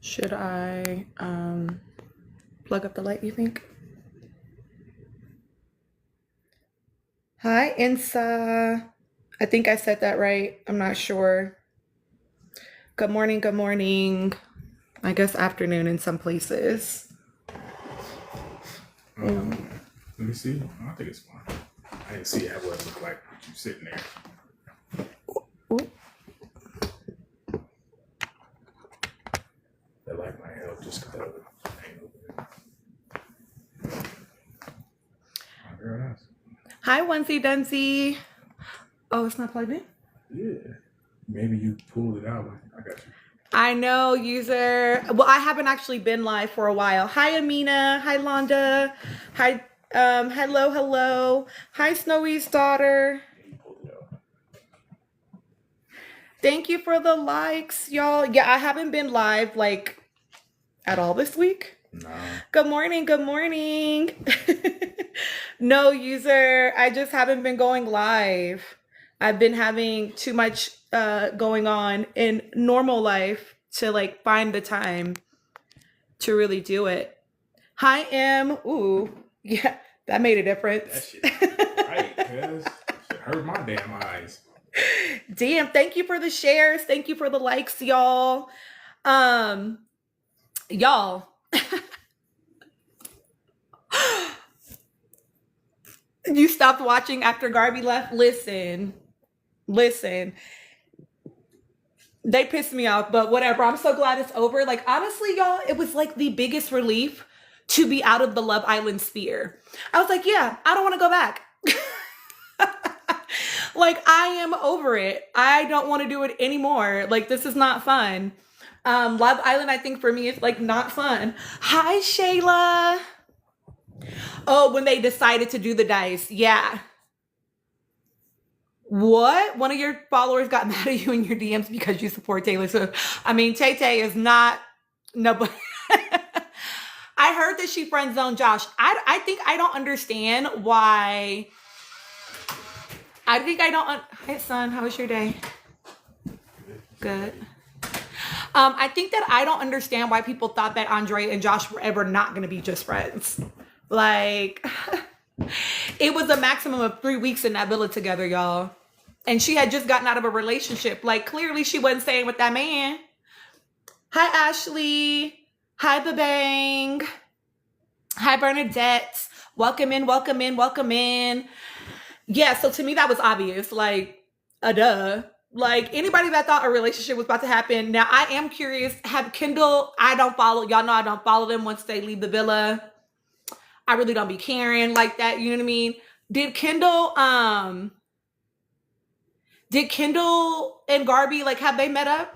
Should I plug up the light, you think? Hi, Insa. I think I said that right. I'm not sure. Good morning, good morning. I guess afternoon in some places. Let me see. I think it's fine. I didn't see how what it looked like with you sitting there. Ooh. That light might help just because I ain't open it. My girl, that's Hi, Onesie Dunsey. Oh, it's not plugged in? yeah. Maybe you pulled it out. I got you. I know, user. Well, I haven't actually been live for a while. Hi, Amina. Hi, Londa. Hi, hello. Hi, Snowy's daughter. You pulled it out. Thank you for the likes, y'all. Yeah, I haven't been live like at all this week. Nah. Good morning. Good morning. No, user. I just haven't been going live. I've been having too much going on in normal life to like find the time to really do it. Hi, M. Ooh, yeah, that made a That difference. shit right, cuz. Shit hurt my damn eyes. Damn, thank you for the shares. Thank you for the likes, y'all. Y'all. You stopped watching after Garvey left? Listen. They pissed me off, but whatever. I'm so glad it's over. Like, honestly, y'all, it was like the biggest relief to be out of the Love Island sphere. I was like, yeah, I don't want to go back. Like, I am over it. I don't want to do it anymore. Like, this is not fun. Love Island, I think for me, is like not fun. Hi, Shayla. Oh, when they decided to do the dice. Yeah. What? One of your followers got mad at you in your DMs because you support Taylor Swift. I mean, Tay Tay is not nobody. I heard that she friend zoned Josh. I think I don't understand why. I think I don't. Hey, son, how was your day? Good. I think that I don't understand why people thought that Andre and Josh were ever not going to be just friends. Like, it was a maximum of 3 weeks in that villa together, y'all. And she had just gotten out of a relationship. Like, clearly she wasn't staying with that man. Hi, Ashley. Hi, The Bang. Hi, Bernadette. Welcome in. Yeah, so to me, that was obvious. Like, duh. Like, anybody that thought a relationship was about to happen. Now, I am curious. Have Kendall, I don't follow. Y'all know I don't follow them once they leave the villa. I really don't be caring like that. You know what I mean? Did Kendall and Garby, like, have they met up?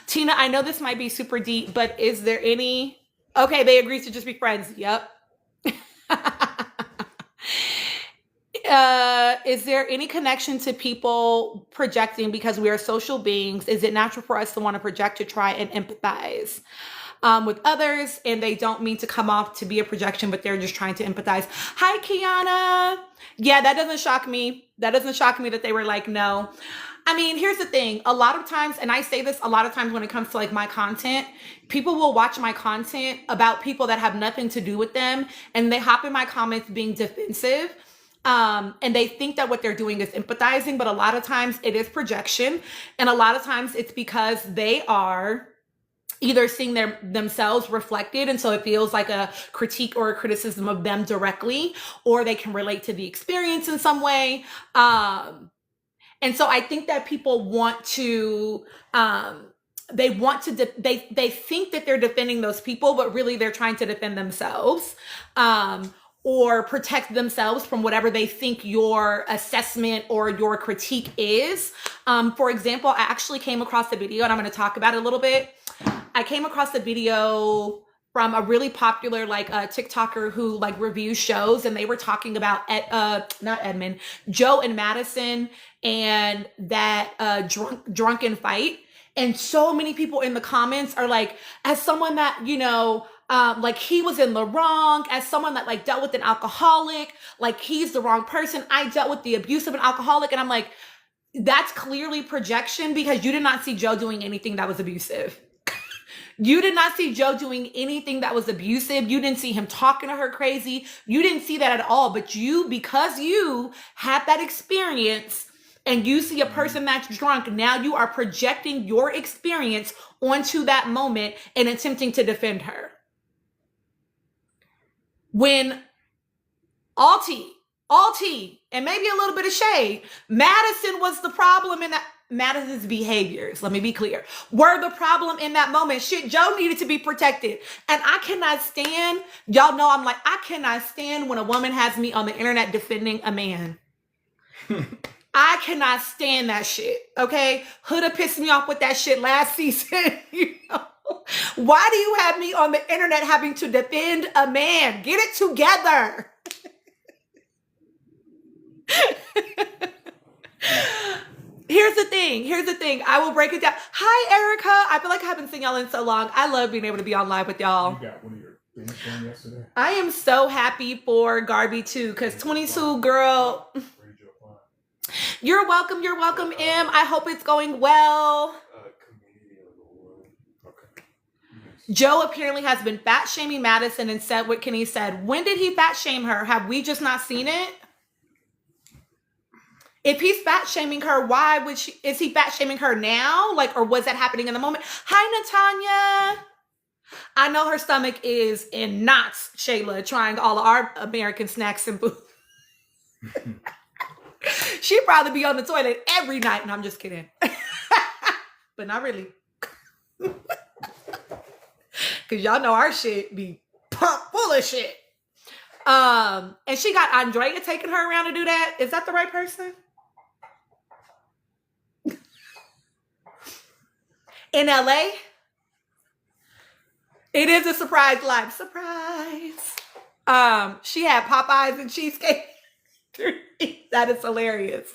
Tina, I know this might be super deep, but is there any... Okay, they agreed to just be friends. Yep. Is there any connection to people projecting because we are social beings? Is it natural for us to want to project to try and empathize with others, and they don't mean to come off to be a projection, but they're just trying to empathize? Hi, Kiana. Yeah, that doesn't shock me. That doesn't shock me that they were like, no. I mean, here's the thing. A lot of times, and I say this a lot of times when it comes to like my content, people will watch my content about people that have nothing to do with them, and they hop in my comments being defensive. And they think that what they're doing is empathizing, but a lot of times it is projection. And a lot of times it's because they are either seeing themselves reflected, and so it feels like a critique or a criticism of them directly, or they can relate to the experience in some way. And so I think that people want to, they think that they're defending those people, but really they're trying to defend themselves. Or protect themselves from whatever they think your assessment or your critique is. For example, I actually came across the video, and I'm going to talk about it a little bit. I came across the video from a really popular like TikToker who like reviews shows, and they were talking about Joe and Madison and that drunken fight. And so many people in the comments are like, as someone that, you know, like he was in the wrong, as someone that like dealt with an alcoholic, like he's the wrong person. I dealt with the abuse of an alcoholic. And I'm like, that's clearly projection, because you did not see Joe doing anything that was abusive. You did not see Joe doing anything that was abusive. You didn't see him talking to her crazy. You didn't see that at all. But you, because you had that experience and you see a person that's drunk, now you are projecting your experience onto that moment and attempting to defend her. When all tea, and maybe a little bit of shade, Madison was the problem in that. Madison's behaviors, let me be clear, were the problem in that moment. Shit, Joe needed to be protected. And I cannot stand, y'all know I'm like, I cannot stand when a woman has me on the internet defending a man. I cannot stand that shit, okay? Huda pissed me off with that shit last season, you know? Why do you have me on the internet having to defend a man? Get it together. Here's the thing. I will break it down. Hi, Erica. I feel like I haven't seen y'all in so long. I love being able to be on live with y'all. You got one of your things done yesterday? I am so happy for Garby too, because 22 girl. Where did you apply? You're welcome, M. I hope it's going well. Community of the world. Okay. Joe apparently has been fat shaming Madison and said what Kenny said. When did he fat shame her? Have we just not seen it? If he's fat shaming her, why would she? Is he fat shaming her now? Like, or was that happening in the moment? Hi, Natanya. I know her stomach is in knots, Shayla, trying all of our American snacks and food. She'd probably be on the toilet every night. And I'm just kidding. But not really. Because y'all know our shit be pumped full of shit. And she got Andrea taking her around to do that. Is that the right person? In LA? It is a surprise live. Surprise. She had Popeyes and cheesecake. That is hilarious.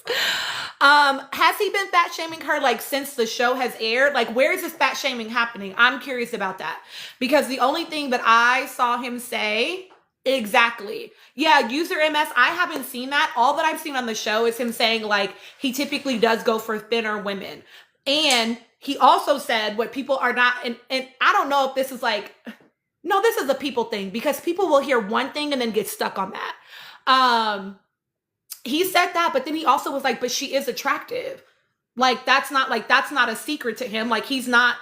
Has he been fat shaming her like since the show has aired? Like, where is this fat shaming happening? I'm curious about that. Because the only thing that I saw him say, exactly. Yeah, user MS, I haven't seen that. All that I've seen on the show is him saying like he typically does go for thinner women. And he also said what people are not, and I don't know if this is like, no, this is a people thing because people will hear one thing and then get stuck on that. He said that, but then he also was like, but she is attractive. That's not a secret to him. Like he's not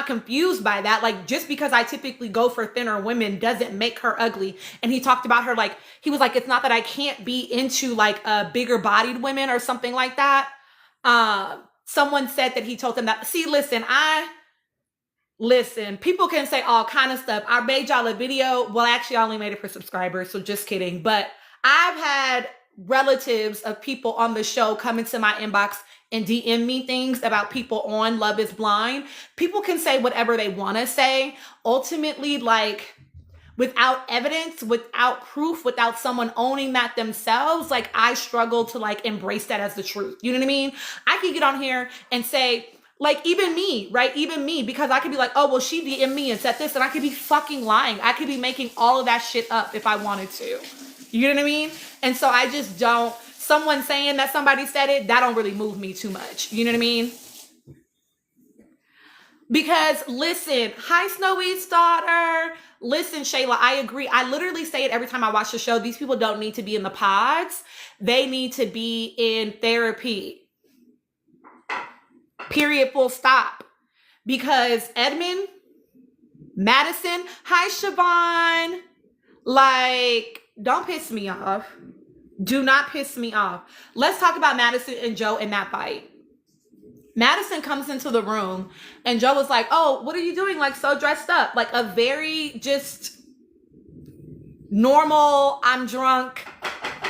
confused by that. Like just because I typically go for thinner women doesn't make her ugly. And he talked about her like, he was like, it's not that I can't be into like bigger bodied women or something like that. Someone said that he told them that, see, listen, people can say all kind of stuff. I made y'all a video. Well, actually I only made it for subscribers. So just kidding. But I've had relatives of people on the show come into my inbox and DM me things about people on Love is Blind. People can say whatever they want to say. Ultimately, like without evidence, without proof, without someone owning that themselves, like I struggle to like embrace that as the truth. You know what I mean? I could get on here and say, like even me, right? Even me, because I could be like, oh, well, she DM'd me and said this, and I could be fucking lying. I could be making all of that shit up if I wanted to. You know what I mean? And so I just don't, someone saying that somebody said it, that don't really move me too much. You know what I mean? Because listen, hi Snowy's daughter. Listen, Shayla, I agree. I literally say it every time I watch the show. These people don't need to be in the pods. They need to be in therapy. Period, full stop. Because Edmund, Madison, hi Siobhan. Like, don't piss me off. Do not piss me off. Let's talk about Madison and Joe in that fight. Madison comes into the room and Joe was like, oh, what are you doing? Like so dressed up, like a very just normal, I'm drunk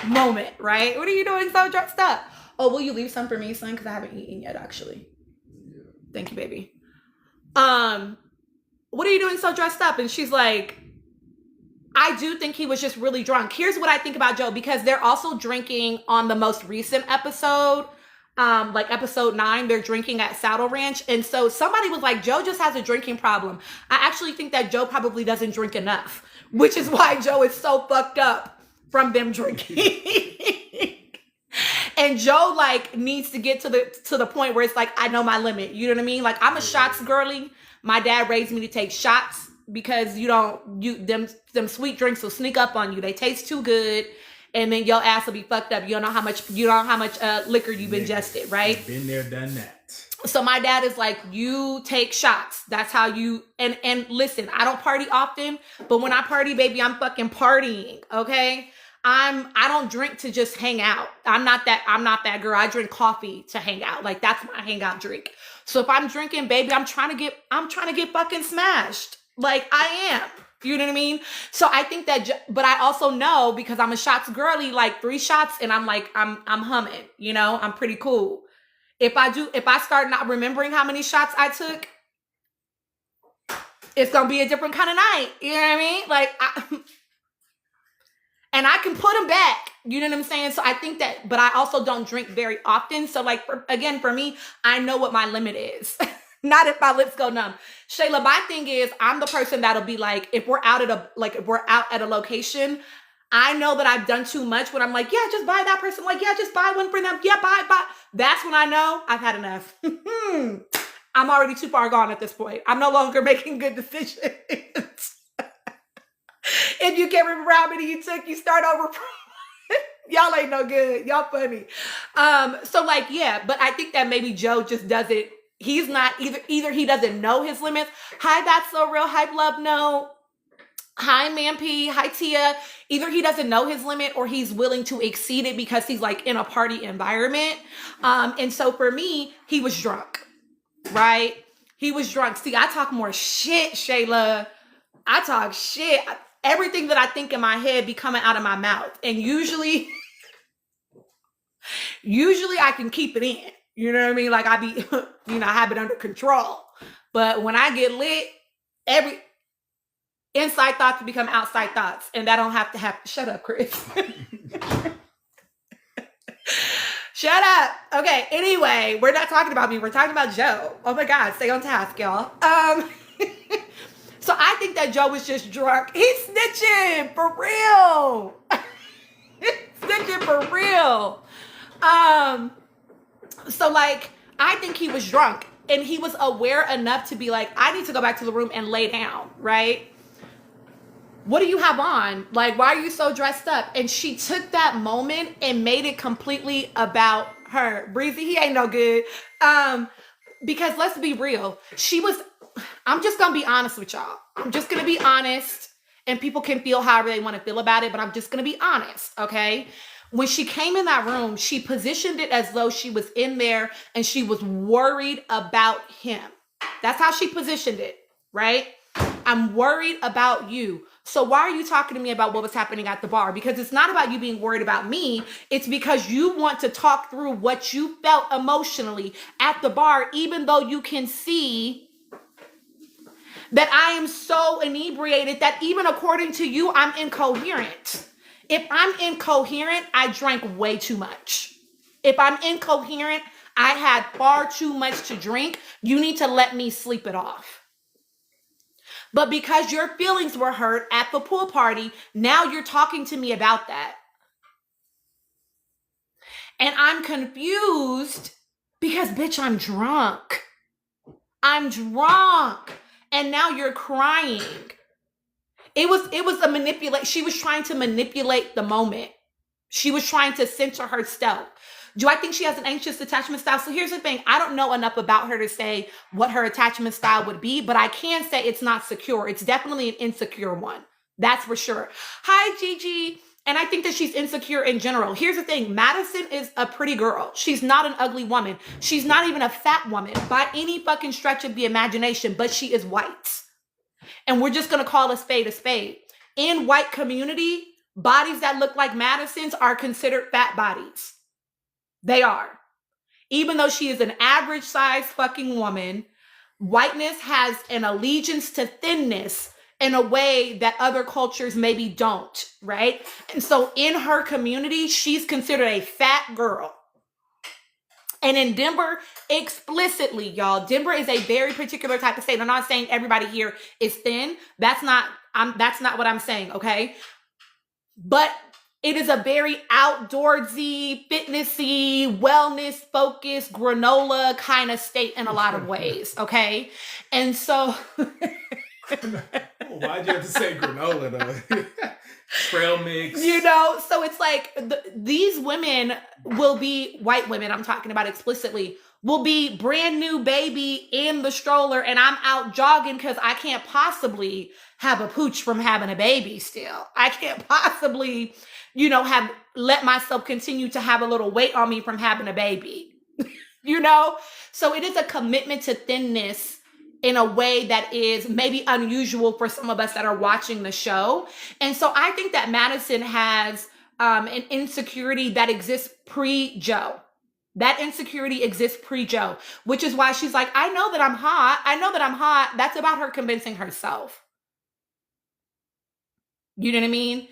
moment, right? What are you doing so dressed up? Oh, will you leave some for me, son? Cause I haven't eaten yet, actually. Thank you, baby. What are you doing so dressed up? And she's like, I do think he was just really drunk. Here's what I think about Joe, because they're also drinking on the most recent episode. Like episode 9, they're drinking at Saddle Ranch. And so somebody was like, Joe just has a drinking problem. I actually think that Joe probably doesn't drink enough, which is why Joe is so fucked up from them drinking. And Joe like needs to get to the point where it's like, I know my limit. You know what I mean? Like, I'm a shots girly. My dad raised me to take shots because them sweet drinks will sneak up on you. They taste too good. And then your ass will be fucked up. You don't know how much liquor you've ingested, right? Been there, done that. So my dad is like, you take shots. That's how you, and listen, I don't party often, but when I party, baby, I'm fucking partying. Okay. I don't drink to just hang out. I'm not that girl. I drink coffee to hang out. Like, that's my hangout drink. So if I'm drinking, baby, I'm trying to get fucking smashed. Like, I am. You know what I mean? So I think that, but I also know, because I'm a shots girly, like 3 shots and I'm like, I'm humming, you know, I'm pretty cool. If I start not remembering how many shots I took, it's going to be a different kind of night. You know what I mean? Like, and I can put them back. You know what I'm saying? So I think that, but I also don't drink very often. So like, for me, I know what my limit is. Not if my lips go numb. Shayla, my thing is, I'm the person that'll be like, if we're out at a location, I know that I've done too much when I'm like, yeah, just buy that person. Like, yeah, just buy one for them. Yeah, buy. That's when I know I've had enough. I'm already too far gone at this point. I'm no longer making good decisions. If you can't remember how many you took, you start over. Y'all ain't no good. Y'all funny. So like, yeah, but I think that maybe Joe just doesn't, he's not either he doesn't know his limits. Hi, That's So Real. Hi, Love No. Hi, Man P. Hi, Tia. Either he doesn't know his limit or he's willing to exceed it because he's like in a party environment. And so for me, he was drunk, right? He was drunk. See, I talk more shit, Shayla. I talk shit. Everything that I think in my head be coming out of my mouth. And usually I can keep it in. You know what I mean? Like, I be, I have it under control. But when I get lit, every inside thoughts become outside thoughts. And that don't have to happen. Shut up, Chris. Shut up. Okay, anyway, we're not talking about me. We're talking about Joe. Oh my God, stay on task, y'all. So I think that Joe was just drunk. He's snitching for real. Snitching for real. So like, I think he was drunk and he was aware enough to be like, I need to go back to the room and lay down, right? What do you have on? Like, why are you so dressed up? And she took that moment and made it completely about her. Breezy, he ain't no good. Because let's be real. I'm just going to be honest with y'all. I'm just going to be honest, and people can feel however they want to feel about it, but I'm just going to be honest, okay? When she came in that room, she positioned it as though she was in there and she was worried about him. That's how she positioned it, right? I'm worried about you. So why are you talking to me about what was happening at the bar? Because it's not about you being worried about me. It's because you want to talk through what you felt emotionally at the bar, even though you can see that I am so inebriated that even according to you, I'm incoherent. If I'm incoherent, I drank way too much. If I'm incoherent, I had far too much to drink. You need to let me sleep it off. But because your feelings were hurt at the pool party, now you're talking to me about that. And I'm confused because, bitch, I'm drunk. I'm drunk. And now you're crying. It was a manipulate. She was trying to manipulate the moment. She was trying to center herself. Do I think she has an anxious attachment style? So here's the thing. I don't know enough about her to say what her attachment style would be, but I can say it's not secure. It's definitely an insecure one. That's for sure. Hi, Gigi. And I think that she's insecure in general. Here's the thing. Madison is a pretty girl. She's not an ugly woman. She's not even a fat woman by any fucking stretch of the imagination, but she is white. And we're just going to call a spade a spade. In white community, bodies that look like Madison's are considered fat bodies. They are. Even though she is an average size fucking woman, whiteness has an allegiance to thinness in a way that other cultures maybe don't, right? And so in her community, she's considered a fat girl. And in Denver, explicitly, y'all, Denver is a very particular type of state. I'm not saying everybody here is thin. That's not what I'm saying, okay? But It is a very outdoorsy, fitnessy, wellness focused granola kind of state in a lot of ways. Okay. And so Why'd you have to say granola though? Trail mix. you know, so it's like these women will be, white women, I'm talking about explicitly, will be brand new baby in the stroller, and I'm out jogging because I can't possibly have a pooch from having a baby still. I can't possibly, have let myself continue to have a little weight on me from having a baby. So it is a commitment to thinness in a way that is maybe unusual for some of us that are watching the show. And so I think that Madison has an insecurity that exists pre-Joe. That insecurity exists pre-Joe, which is why she's like, I know that I'm hot. I know that I'm hot. That's about her convincing herself. You know what I mean?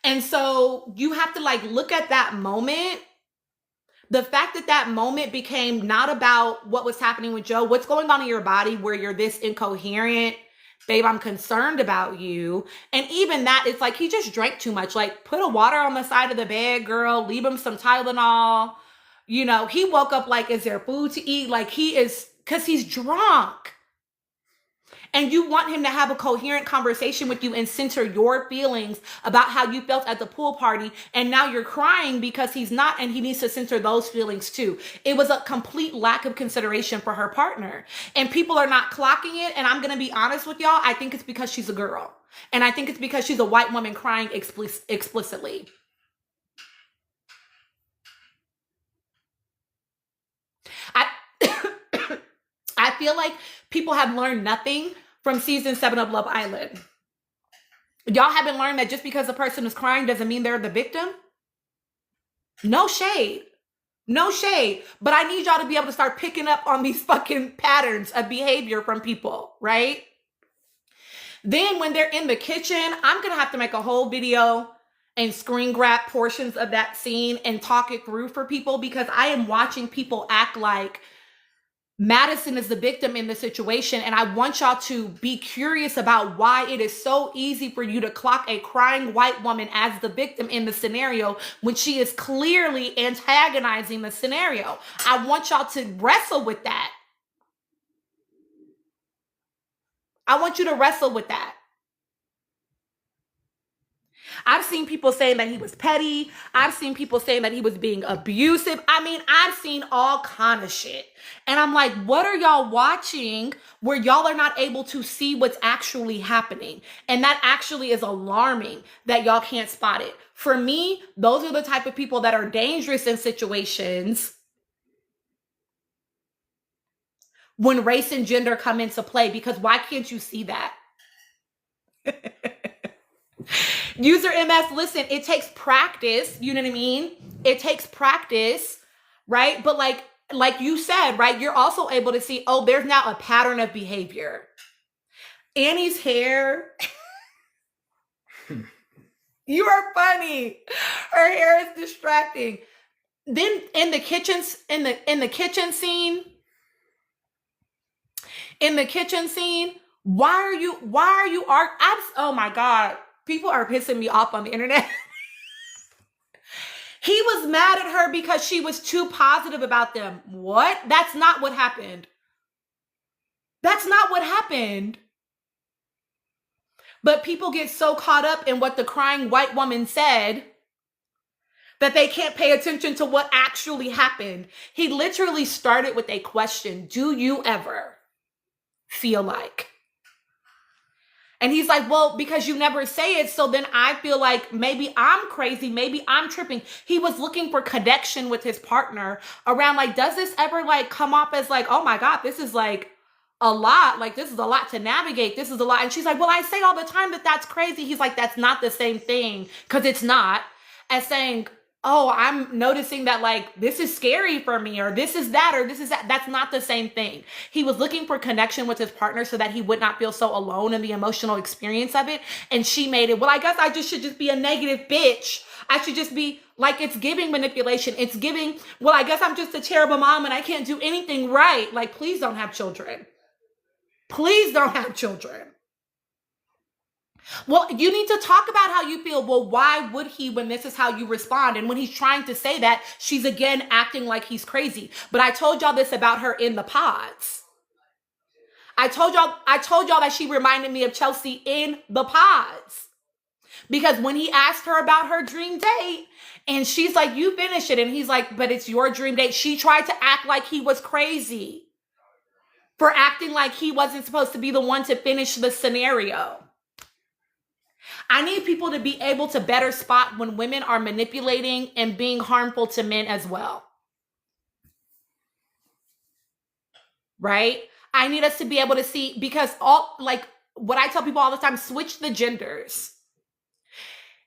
And so you have to look at that moment. The fact that that moment became not about what was happening with Joe, what's going on in your body where you're this incoherent, babe, I'm concerned about you. And even that, it's like, he just drank too much. Put a water on the side of the bed, girl, leave him some Tylenol. He woke up is there food to eat? Because he's drunk. And you want him to have a coherent conversation with you and center your feelings about how you felt at the pool party. And now you're crying because he's not, and he needs to center those feelings too. It was a complete lack of consideration for her partner. And people are not clocking it. And I'm going to be honest with y'all. I think it's because she's a girl. And I think it's because she's a white woman crying explicitly. I feel like people have learned nothing from season 7 of Love Island. Y'all haven't learned that just because a person is crying doesn't mean they're the victim. No shade. No shade. But I need y'all to be able to start picking up on these fucking patterns of behavior from people, right? Then when they're in the kitchen, I'm going to have to make a whole video and screen grab portions of that scene and talk it through for people, because I am watching people act like Madison is the victim in the situation. And I want y'all to be curious about why it is so easy for you to clock a crying white woman as the victim in the scenario when she is clearly antagonizing the scenario. I want y'all to wrestle with that. I want you to wrestle with that. I've seen people saying that he was petty. I've seen people saying that he was being abusive. I mean, I've seen all kind of shit. And I'm like, what are y'all watching where y'all are not able to see what's actually happening? And that actually is alarming that y'all can't spot it. For me, those are the type of people that are dangerous in situations when race and gender come into play, because why can't you see that? User MS, listen, it takes practice. You know what I mean? It takes practice, right? But like you said, right? You're also able to see, oh, there's now a pattern of behavior. Annie's hair. You are funny. Her hair is distracting. Then in the kitchen scene, why are you oh my God. People are pissing me off on the internet. He was mad at her because she was too positive about them. What? That's not what happened. That's not what happened. But people get so caught up in what the crying white woman said that they can't pay attention to what actually happened. He literally started with a question. Do you ever feel like? And he's like, well, because you never say it, so then I feel like maybe I'm crazy, maybe I'm tripping. He was looking for connection with his partner around does this ever come off as oh my God, this is a lot. This is a lot to navigate. This is a lot. And she's like, well, I say all the time that that's crazy. He's like, that's not the same thing, because it's not, as saying, oh, I'm noticing that this is scary for me, or this is that, or this is that. That's not the same thing. He was looking for connection with his partner so that he would not feel so alone in the emotional experience of it. And she made it, well, I guess I should just be a negative bitch. I should just be it's giving manipulation. It's giving, well, I guess I'm just a terrible mom and I can't do anything right. Please don't have children. Please don't have children. Well, you need to talk about how you feel. Well, why would he when this is how you respond? And when he's trying to say that, she's again acting like he's crazy. But I told y'all this about her in the pods. I told y'all that she reminded me of Chelsea in the pods. Because when he asked her about her dream date, and she's like, you finish it. And he's like, but it's your dream date. She tried to act like he was crazy for acting like he wasn't supposed to be the one to finish the scenario. I need people to be able to better spot when women are manipulating and being harmful to men as well. Right? I need us to be able to see, because what I tell people all the time, switch the genders.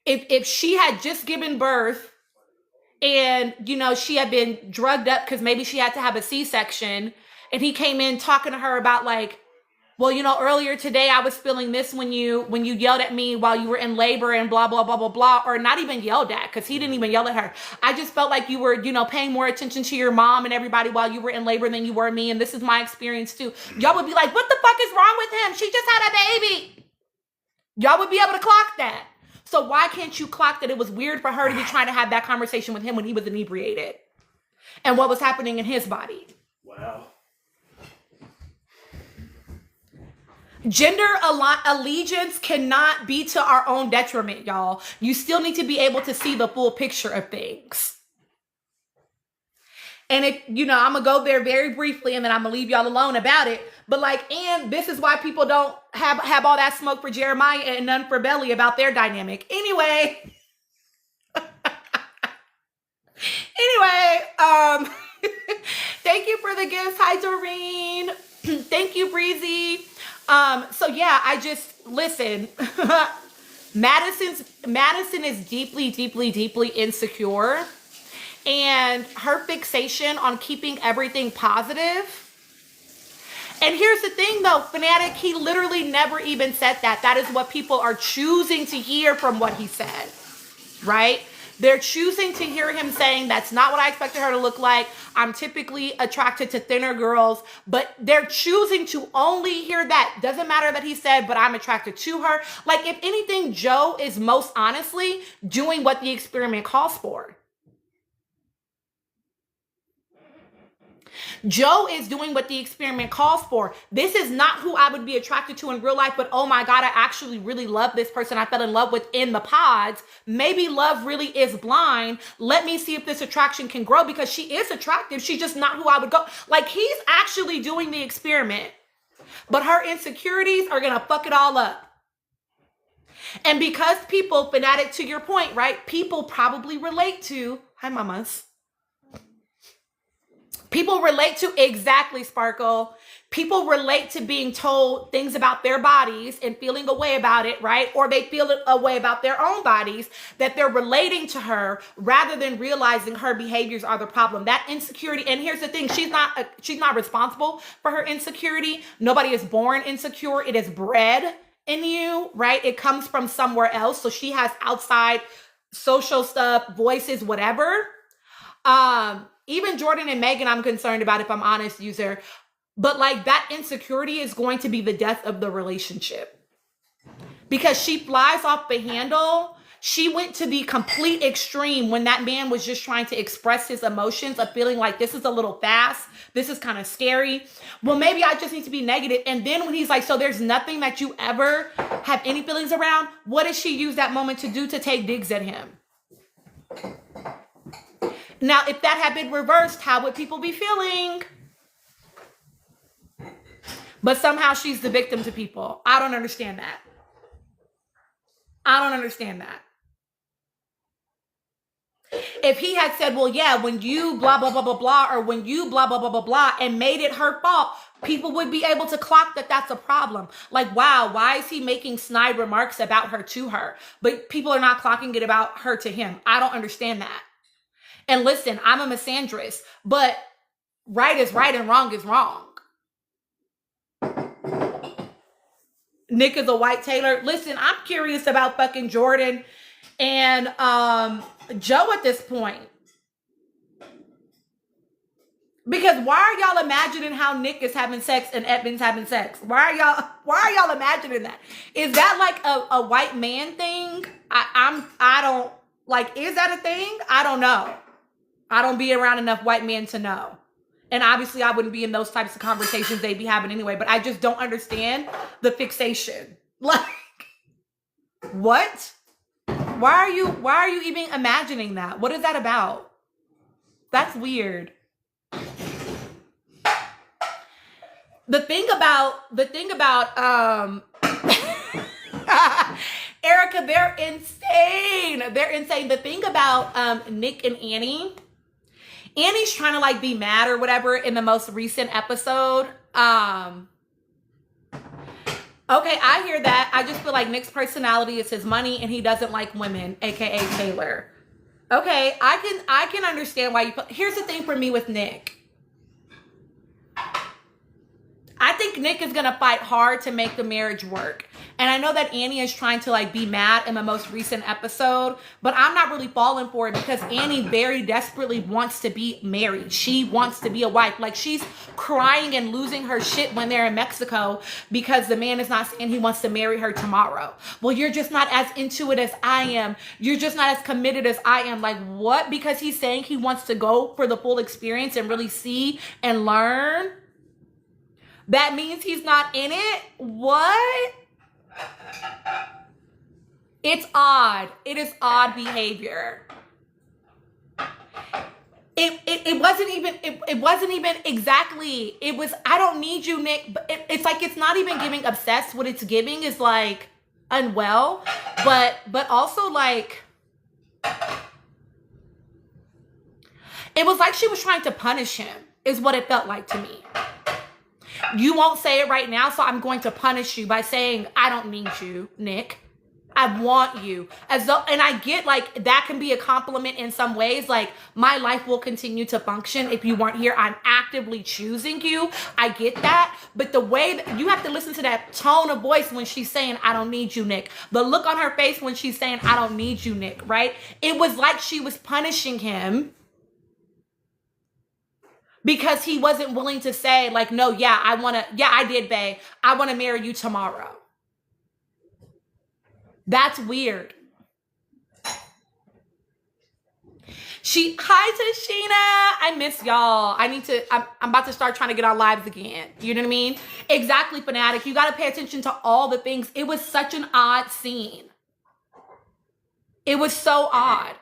If she had just given birth and, she had been drugged up because maybe she had to have a C-section, and he came in talking to her about like, well, earlier today I was feeling this when you yelled at me while you were in labor and blah, blah, blah, blah, blah, or not even yelled at, because he didn't even yell at her. I just felt like you were, paying more attention to your mom and everybody while you were in labor than you were me. And this is my experience too. Y'all would be like, what the fuck is wrong with him? She just had a baby. Y'all would be able to clock that. So why can't you clock that it was weird for her to be trying to have that conversation with him when he was inebriated and what was happening in his body? Wow. Gender allegiance cannot be to our own detriment, y'all. You still need to be able to see the full picture of things. And if, I'm going to go there very briefly and then I'm going to leave y'all alone about it. But and this is why people don't have all that smoke for Jeremiah and none for Belly about their dynamic. Anyway, thank you for the gifts. Hi, Doreen. Thank you, Breezy. So yeah, listen, Madison is deeply, deeply, deeply insecure, and her fixation on keeping everything positive. And here's the thing though, Fanatic, he literally never even said that. That is what people are choosing to hear from what he said, right? They're choosing to hear him saying, that's not what I expected her to look like. I'm typically attracted to thinner girls, but they're choosing to only hear that. Doesn't matter that he said, but I'm attracted to her. Like, if anything, Joe is most honestly doing what the experiment calls for. Joe is doing what the experiment calls for. This is not who I would be attracted to in real life, but oh my God, I actually really love this person I fell in love with in the pods. Maybe love really is blind. Let me see if this attraction can grow, because she is attractive. She's just not who I would go. Like, he's actually doing the experiment, but her insecurities are going to fuck it all up. And because people, Fanatic, to your point, right? People probably relate to, hi mamas. People relate to, exactly, Sparkle. People relate to being told things about their bodies and feeling a way about it, right? Or they feel a way about their own bodies, that they're relating to her rather than realizing her behaviors are the problem. That insecurity, and here's the thing, she's not responsible for her insecurity. Nobody is born insecure. It is bred in you, right? It comes from somewhere else. So she has outside social stuff, voices, whatever. Even Jordan and Megan, I'm concerned about, if I'm honest, user. But like, that insecurity is going to be the death of the relationship, because she flies off the handle. She went to the complete extreme when that man was just trying to express his emotions of feeling like, this is a little fast. This is kind of scary. Well, maybe I just need to be negative. And then when he's like, so there's nothing that you ever have any feelings around. What does she use that moment to do? To take digs at him. Now, if that had been reversed, how would people be feeling? But somehow she's the victim to people. I don't understand that. I don't understand that. If he had said, well, yeah, when you blah, blah, blah, blah, blah, or when you blah, blah, blah, blah, blah, and made it her fault, people would be able to clock that that's a problem. Like, wow, why is he making snide remarks about her to her? But people are not clocking it about her to him. I don't understand that. And listen, I'm a misandrist, but right is right and wrong is wrong. Nick is a white Taylor. Listen, I'm curious about fucking Jordan and Joe at this point. Because why are y'all imagining how Nick is having sex and Edmonds having sex? Why are y'all imagining that? Is that like a white man thing? I don't like, is that a thing? I don't know. I don't be around enough white men to know. And obviously I wouldn't be in those types of conversations they'd be having anyway, but I just don't understand the fixation. Like, what? Why are you even imagining that? What is that about? That's weird. The thing about Erica, they're insane. They're insane. The thing about Nick and Annie's trying to like be mad or whatever in the most recent episode. Okay, I hear that. I just feel like Nick's personality is his money and he doesn't like women, aka Taylor. Okay, I can understand why you put. Here's the thing for me with Nick. I think Nick is gonna fight hard to make the marriage work. And I know that Annie is trying to like be mad in the most recent episode, but I'm not really falling for it because Annie very desperately wants to be married. She wants to be a wife. Like, she's crying and losing her shit when they're in Mexico because the man is not saying he wants to marry her tomorrow. Well, you're just not as into it as I am. You're just not as committed as I am. Like, what? Because he's saying he wants to go for the full experience and really see and learn? That means he's not in it? What? It's odd. It is odd behavior. It wasn't even exactly, it was, I don't need you, Nick. But it's like, it's not even giving obsessed. What it's giving is like unwell, but also like, it was like she was trying to punish him is what it felt like to me. You won't say it right now, so I'm going to punish you by saying, I don't need you, Nick. I want you. As though, and I get like that can be a compliment in some ways. Like, my life will continue to function if you weren't here. I'm actively choosing you. I get that. But the way that you have to listen to that tone of voice when she's saying, I don't need you, Nick. The look on her face when she's saying, I don't need you, Nick, right? It was like she was punishing him because he wasn't willing to say like, no, yeah, I did, babe. I want to marry you tomorrow. That's weird. Hi, Tashina. I miss y'all. I'm about to start trying to get on lives again. You know what I mean? Exactly, Fanatic. You got to pay attention to all the things. It was such an odd scene. It was so odd.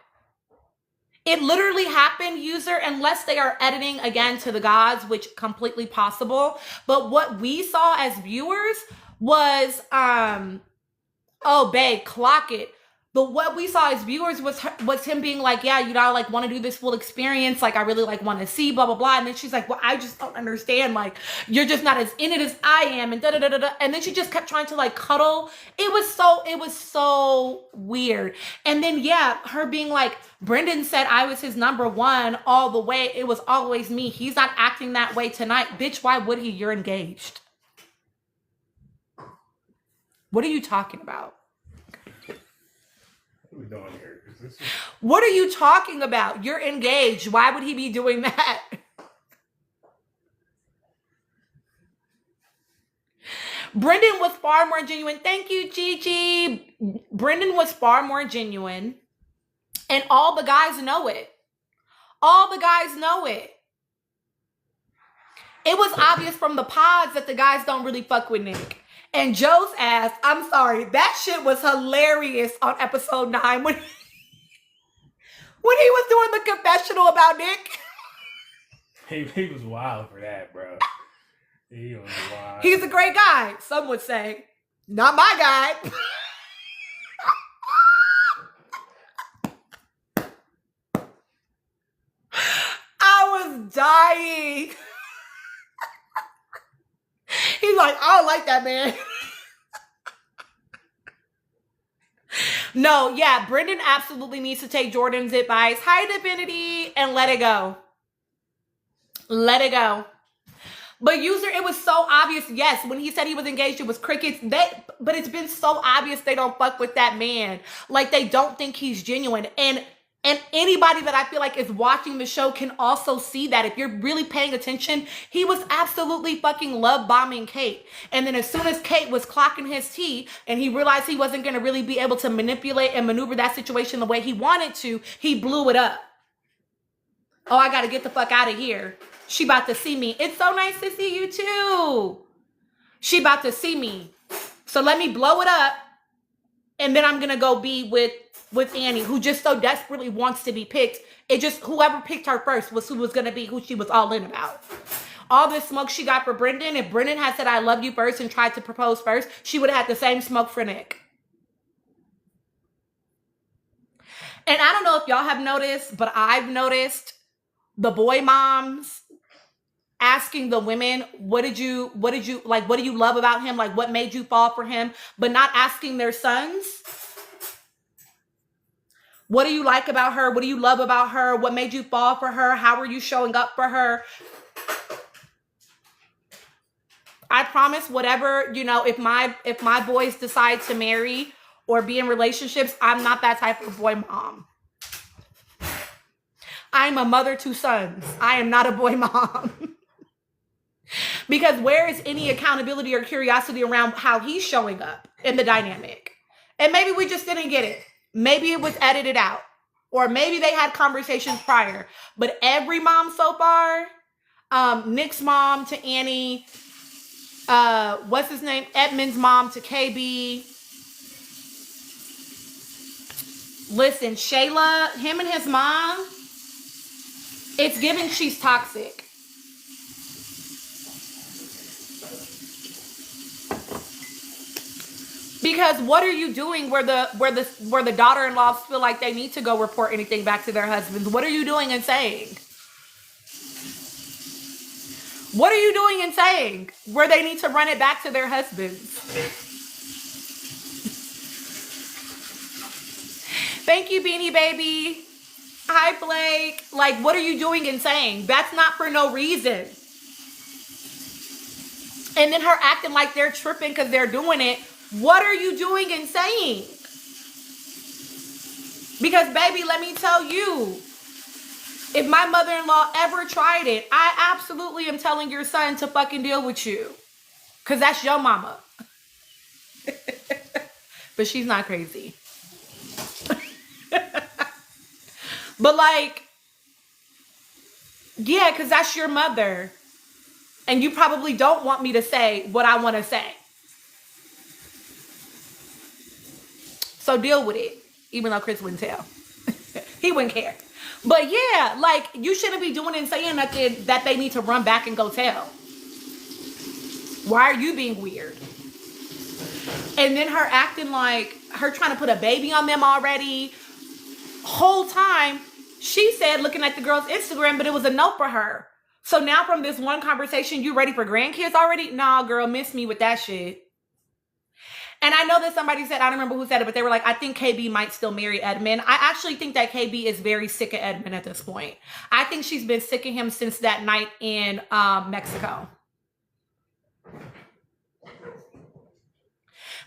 It literally happened, user, unless they are editing again to the gods, which completely possible. But what we saw as viewers was, oh, babe, clock it. But what we saw as viewers was him being like, yeah, you know, I like want to do this full experience. Like, I really like want to see blah, blah, blah. And then she's like, well, I just don't understand. Like, you're just not as in it as I am. And da, da, da, da, da. And then she just kept trying to like cuddle. It was so weird. And then, yeah, her being like, Brendan said I was his number one all the way. It was always me. He's not acting that way tonight. Bitch, why would he? You're engaged. What are you talking about? What are we doing here? What are you talking about? You're engaged. Why would he be doing that? Brendan was far more genuine. Thank you, Gigi. Brendan was far more genuine. And all the guys know it. All the guys know it. It was obvious from the pods that the guys don't really fuck with Nick. And Joe's ass, I'm sorry, that shit was hilarious on episode 9 when he was doing the confessional about Nick. He was wild for that, bro. He was wild. He's a great guy, some would say. Not my guy. I was dying. He's like, I don't like that man. No, yeah, Brendan absolutely needs to take Jordan's advice. Hi, Divinity, and let it go. Let it go. But user, it was so obvious. Yes, when he said he was engaged, it was crickets. But it's been so obvious they don't fuck with that man. Like, they don't think he's genuine. And And anybody that I feel like is watching the show can also see that. If you're really paying attention, he was absolutely fucking love bombing Kate. And then as soon as Kate was clocking his tea and he realized he wasn't going to really be able to manipulate and maneuver that situation the way he wanted to, he blew it up. Oh, I got to get the fuck out of here. She about to see me. It's so nice to see you too. She about to see me. So let me blow it up. And then I'm going to go be with Annie, who just so desperately wants to be picked. It just, whoever picked her first was who was going to be who she was all in about. All this smoke she got for Brendan, if Brendan had said, I love you first and tried to propose first, she would have had the same smoke for Nick. And I don't know if y'all have noticed, but I've noticed the boy moms asking the women, what do you love about him? Like, what made you fall for him? But not asking their sons. What do you like about her? What do you love about her? What made you fall for her? How are you showing up for her? I promise whatever, if my boys decide to marry or be in relationships, I'm not that type of boy mom. I'm a mother to sons. I am not a boy mom. Because where is any accountability or curiosity around how he's showing up in the dynamic? And maybe we just didn't get it. Maybe it was edited out. Or maybe they had conversations prior. But every mom so far, Nick's mom to Annie, what's his name? Edmund's mom to KB. Listen, Shayla, him and his mom, it's giving she's toxic. Because what are you doing where the daughter-in-laws feel like they need to go report anything back to their husbands? What are you doing and saying? What are you doing and saying where they need to run it back to their husbands? Thank you, Beanie Baby. Hi, Blake. Like, what are you doing and saying? That's not for no reason. And then her acting like they're tripping because they're doing it. What are you doing and saying? Because, baby, let me tell you, if my mother-in-law ever tried it, I absolutely am telling your son to fucking deal with you. Because that's your mama. But she's not crazy. But like, yeah, because that's your mother. And you probably don't want me to say what I want to say. So deal with it. Even though Chris wouldn't tell. He wouldn't care. But yeah, like, you shouldn't be doing and saying nothing that they need to run back and go tell. Why are you being weird? And then her acting like her trying to put a baby on them already. Whole time, she said looking at the girl's Instagram, but it was a no for her. So now from this one conversation, you ready for grandkids already? Nah, girl, miss me with that shit. And I know that somebody said, I don't remember who said it, but they were like, I think KB might still marry Edmund. I actually think that KB is very sick of Edmund at this point. I think she's been sick of him since that night in Mexico.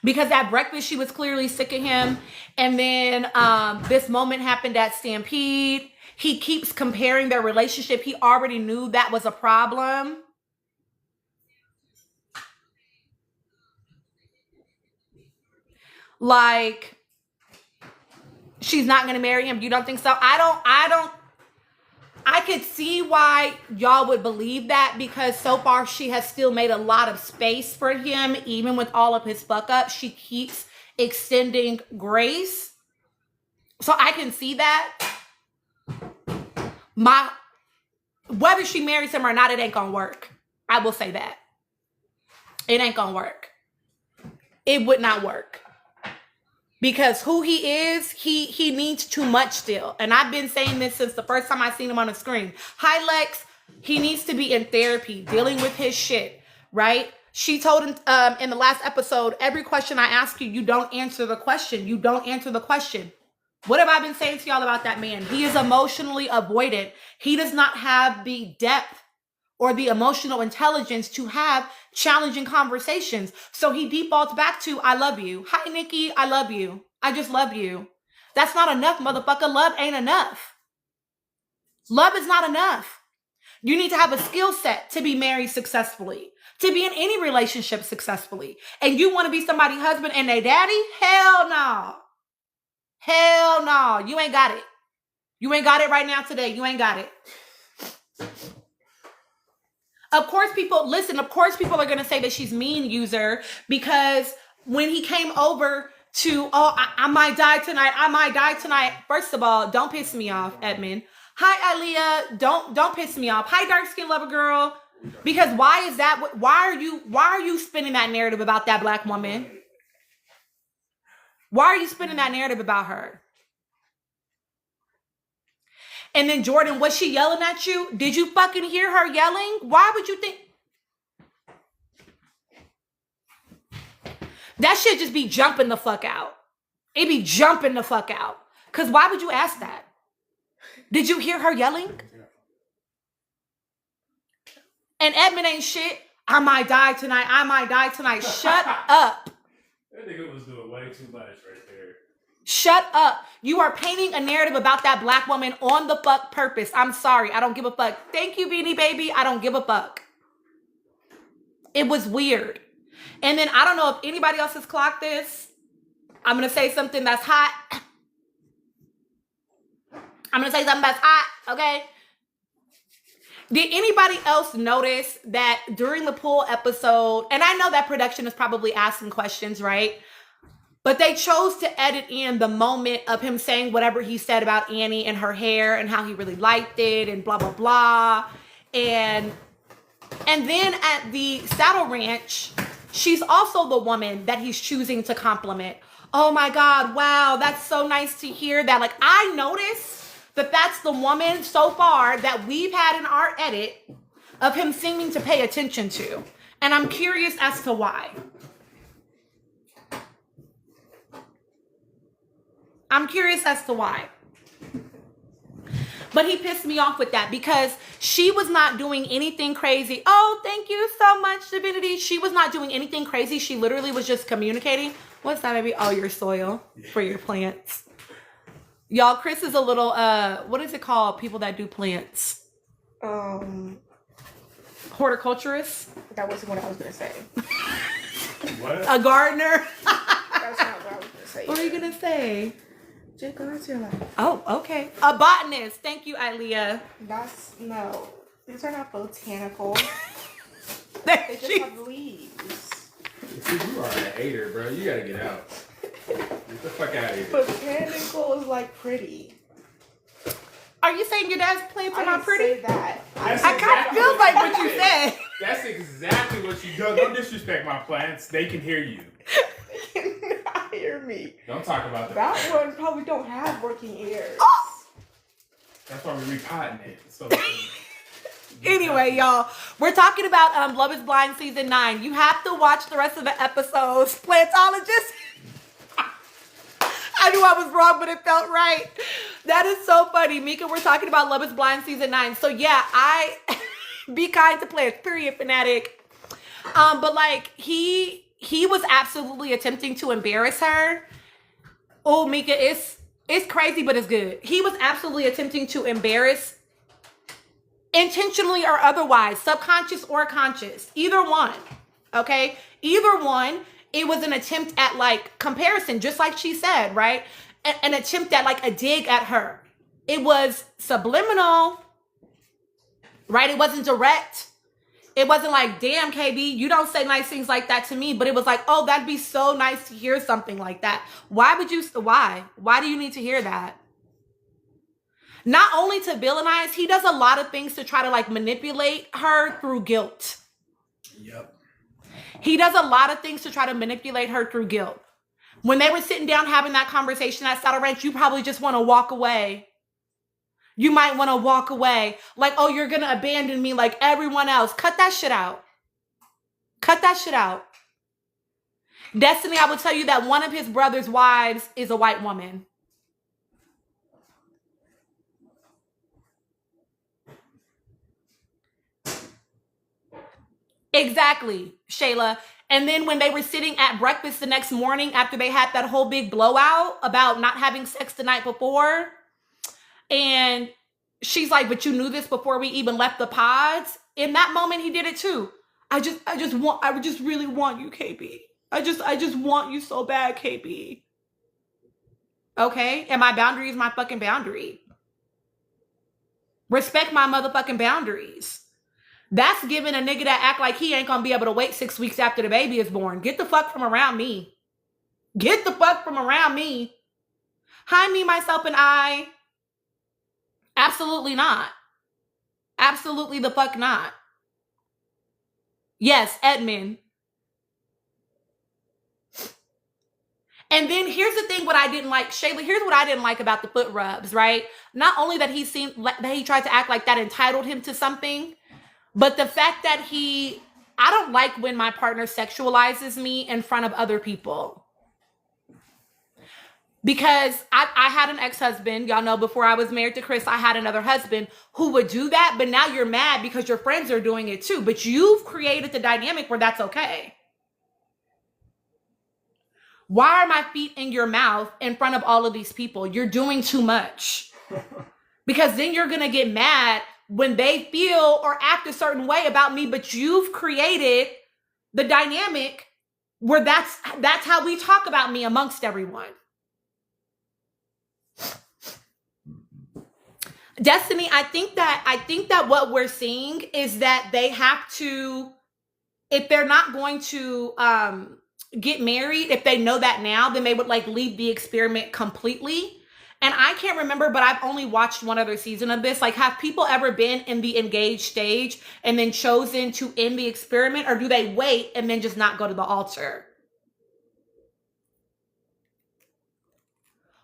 Because at breakfast, she was clearly sick of him. And then this moment happened at Stampede. He keeps comparing their relationship. He already knew that was a problem. Like, she's not going to marry him. You don't think so? I could see why y'all would believe that, because so far she has still made a lot of space for him. Even with all of his fuck ups, she keeps extending grace. So I can see that. Whether she marries him or not, it ain't gonna work. I will say that. It ain't gonna work. It would not work. Because who he is, he needs too much still. And I've been saying this since the first time I seen him on the screen. Hi, Lex. He needs to be in therapy, dealing with his shit, right? She told him in the last episode, every question I ask you, you don't answer the question. You don't answer the question. What have I been saying to y'all about that man? He is emotionally avoidant. He does not have the depth or the emotional intelligence to have challenging conversations. So he defaults back to, I love you. Hi, Nikki. I love you. I just love you. That's not enough, motherfucker. Love ain't enough. Love is not enough. You need to have a skill set to be married successfully, to be in any relationship successfully. And you want to be somebody's husband and their daddy? Hell no. Hell no. You ain't got it. You ain't got it right now today. You ain't got it. Of course people are going to say that she's mean, user, because when he came over to, I might die tonight. First of all, don't piss me off, Edmund. Hi, Aaliyah. Don't piss me off. Hi, dark skin lover girl. Because why are you spinning that narrative about that black woman? Why are you spinning that narrative about her? And then Jordan, was she yelling at you? Did you fucking hear her yelling? Why would you think? That shit just be jumping the fuck out. It be jumping the fuck out. Because why would you ask that? Did you hear her yelling? And Edmund ain't shit. I might die tonight. Shut up. That nigga was doing way too much right there. Shut up. You are painting a narrative about that black woman on the fuck purpose. I'm sorry. I don't give a fuck. Thank you, Beanie Baby. I don't give a fuck. It was weird. And then I don't know if anybody else has clocked this. I'm going to say something that's hot. Okay? Did anybody else notice that during the pool episode, and I know that production is probably asking questions, right? But they chose to edit in the moment of him saying whatever he said about Annie and her hair and how he really liked it and blah, blah, blah. And then at the Saddle Ranch, she's also the woman that he's choosing to compliment. Oh my God, wow, that's so nice to hear that. Like, I noticed that that's the woman so far that we've had in our edit of him seeming to pay attention to. And I'm curious as to why. But he pissed me off with that because she was not doing anything crazy. Oh, thank you so much, Divinity. She was not doing anything crazy. She literally was just communicating. What's that, baby? Oh, your soil for your plants. Y'all, Chris is a little, what is it called? People that do plants. Horticulturist? That wasn't what I was going to say. What? A gardener? That's not what I was going to say. What are you going to say? Just go into your life. Oh, okay. A botanist. Thank you, Ilea. No. These are not botanical. They They just have leaves. See, you are a hater, bro. You gotta get out. Get the fuck out of here. Botanical is like pretty. Are you saying your dad's plants are not pretty? Say that. That's I kind of exactly feel like what you you said. That's exactly what you do. Don't disrespect my plants. They can hear you. Cannot hear me. Don't talk about that. That one probably don't have working ears. That's why we're repotting it. So Anyway, y'all, we're talking about Love is Blind season 9. You have to watch the rest of the episodes. Plantologist. I knew I was wrong, but it felt right. That is so funny. Mika, we're talking about Love is Blind season 9. So yeah, I be kind to plants, period, fanatic. But like he was absolutely attempting to embarrass her. Oh, Mika, it's crazy, but it's good. He was absolutely attempting to embarrass, intentionally or otherwise, subconscious or conscious, either one. Okay, either one. It was an attempt at like comparison, just like she said, right? An attempt at like a dig at her. It was subliminal, right? It wasn't direct. It wasn't like, damn, KB, you don't say nice things like that to me. But it was like, oh, that'd be so nice to hear something like that. Why do you need to hear that? Not only to villainize, he does a lot of things to try to like manipulate her through guilt. Yep. He does a lot of things to try to manipulate her through guilt. When they were sitting down having that conversation at Saddle Ranch, you probably just want to walk away. You might want to walk away. Like, oh, you're going to abandon me like everyone else. Cut that shit out. Cut that shit out. Destiny, I will tell you that one of his brother's wives is a white woman. Exactly, Shayla. And then when they were sitting at breakfast the next morning after they had that whole big blowout about not having sex the night before, and she's like, but you knew this before we even left the pods. In that moment, he did it too. I just really want you, KB. I just want you so bad, KB. Okay? And my boundary is my fucking boundary. Respect my motherfucking boundaries. That's giving a nigga that act like he ain't gonna be able to wait 6 weeks after the baby is born. Get the fuck from around me. Get the fuck from around me. Hi, me, myself, and I. Absolutely not. Absolutely the fuck not. Yes, Edmund. And then here's the thing, what I didn't like, Shayla, here's what I didn't like about the foot rubs, right? Not only that he seemed like that he tried to act like that entitled him to something, but the fact that I don't like when my partner sexualizes me in front of other people. Because I had an ex-husband, y'all know before I was married to Chris, I had another husband who would do that, but now you're mad because your friends are doing it too. But you've created the dynamic where that's okay. Why are my feet in your mouth in front of all of these people? You're doing too much. Because then you're going to get mad when they feel or act a certain way about me, but you've created the dynamic where that's how we talk about me amongst everyone. Destiny, I think that what we're seeing is that they have to, if they're not going to get married, if they know that now, then they would like leave the experiment completely. And I can't remember, but I've only watched one other season of this. Like, have people ever been in the engaged stage and then chosen to end the experiment? Or do they wait and then just not go to the altar?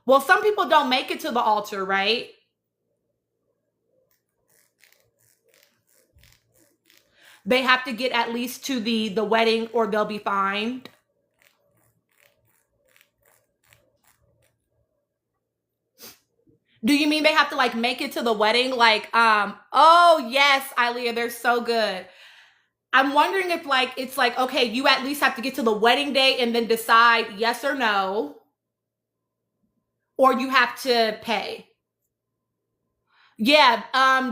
Well, some people don't make it to the altar, right? They have to get at least to the wedding or they'll be fined. Do you mean they have to like make it to the wedding? Like, oh yes, Ilea, they're so good. I'm wondering if like, it's like, okay, you at least have to get to the wedding day and then decide yes or no, or you have to pay. Yeah,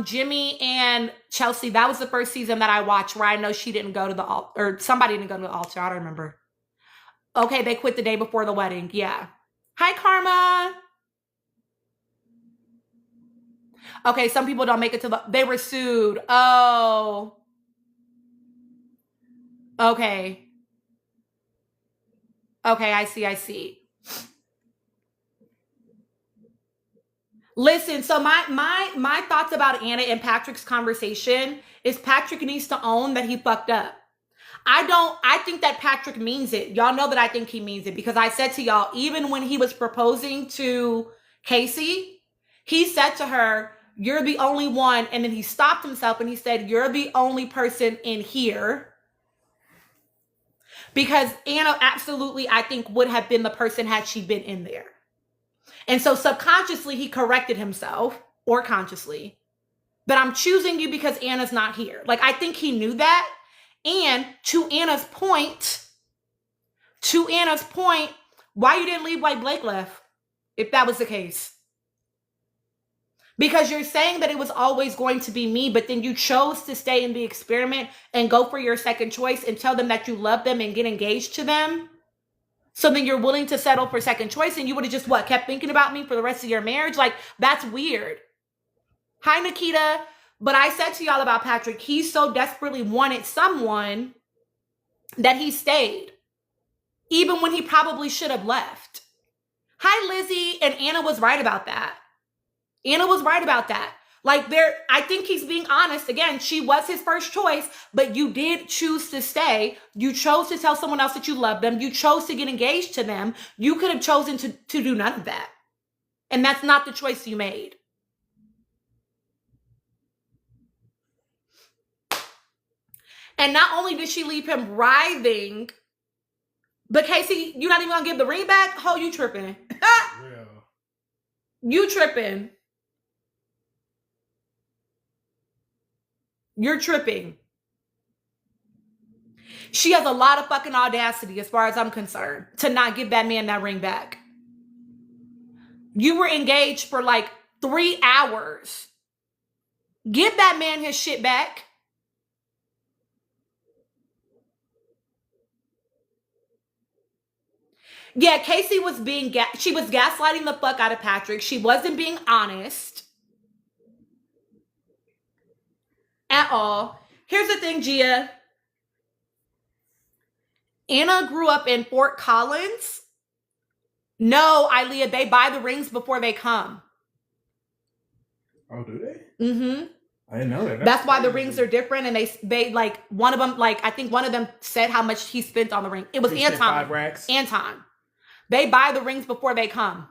Jimmy and Chelsea, that was the first season that I watched where I know she didn't go to the altar, or somebody didn't go to the altar, I don't remember. Okay, they quit the day before the wedding, yeah. Hi, Karma. Okay, some people don't make it to they were sued. Oh. Okay. Okay, I see. Listen, so my thoughts about Anna and Patrick's conversation is Patrick needs to own that he fucked up. I think that Patrick means it. Y'all know that I think he means it because I said to y'all, even when he was proposing to Casey, he said to her, you're the only one. And then he stopped himself and he said, you're the only person in here. Because Anna absolutely, I think, would have been the person had she been in there. And so subconsciously, he corrected himself, or consciously, that I'm choosing you because Anna's not here. Like, I think he knew that. And to Anna's point, why you didn't leave like Blake left, if that was the case? Because you're saying that it was always going to be me, but then you chose to stay in the experiment and go for your second choice and tell them that you love them and get engaged to them. So then you're willing to settle for second choice and you would have just, kept thinking about me for the rest of your marriage? Like, that's weird. Hi, Nikita. But I said to y'all about Patrick, he so desperately wanted someone that he stayed, even when he probably should have left. Hi, Lizzie. And Anna was right about that. Like, I think he's being honest. Again, she was his first choice, but you did choose to stay. You chose to tell someone else that you love them. You chose to get engaged to them. You could have chosen to do none of that. And that's not the choice you made. And not only did she leave him writhing, but Casey, you're not even gonna give the ring back? Oh, you tripping. Yeah. You tripping. You're tripping. She has a lot of fucking audacity, as far as I'm concerned, to not give that man that ring back. You were engaged for like 3 hours. Give that man his shit back. Yeah, Casey was she was gaslighting the fuck out of Patrick. She wasn't being honest at all. Here's the thing, Gia. Anna grew up in Fort Collins. No, Ilea, they buy the rings before they come. Oh, do they? Mm-hmm. I didn't know that. That's why the rings are different, and they like one of them, like I think one of them said how much he spent on the ring. It was He spent Anton. 5 racks. Anton. They buy the rings before they come.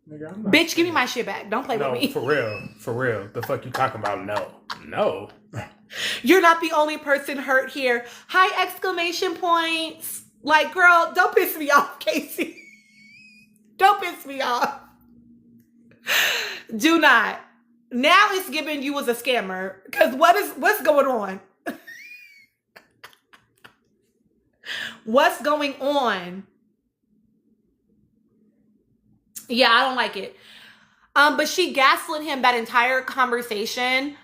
Nigga, I'm not Bitch, give me my shit back. Don't play with me. For real. For real. The fuck you talking about? No. You're not the only person hurt here. High exclamation points. Like, girl, don't piss me off, Casey. Don't piss me off. Do not. Now it's giving you as a scammer. Because what's going on? What's going on? Yeah, I don't like it. But she gaslit him that entire conversation.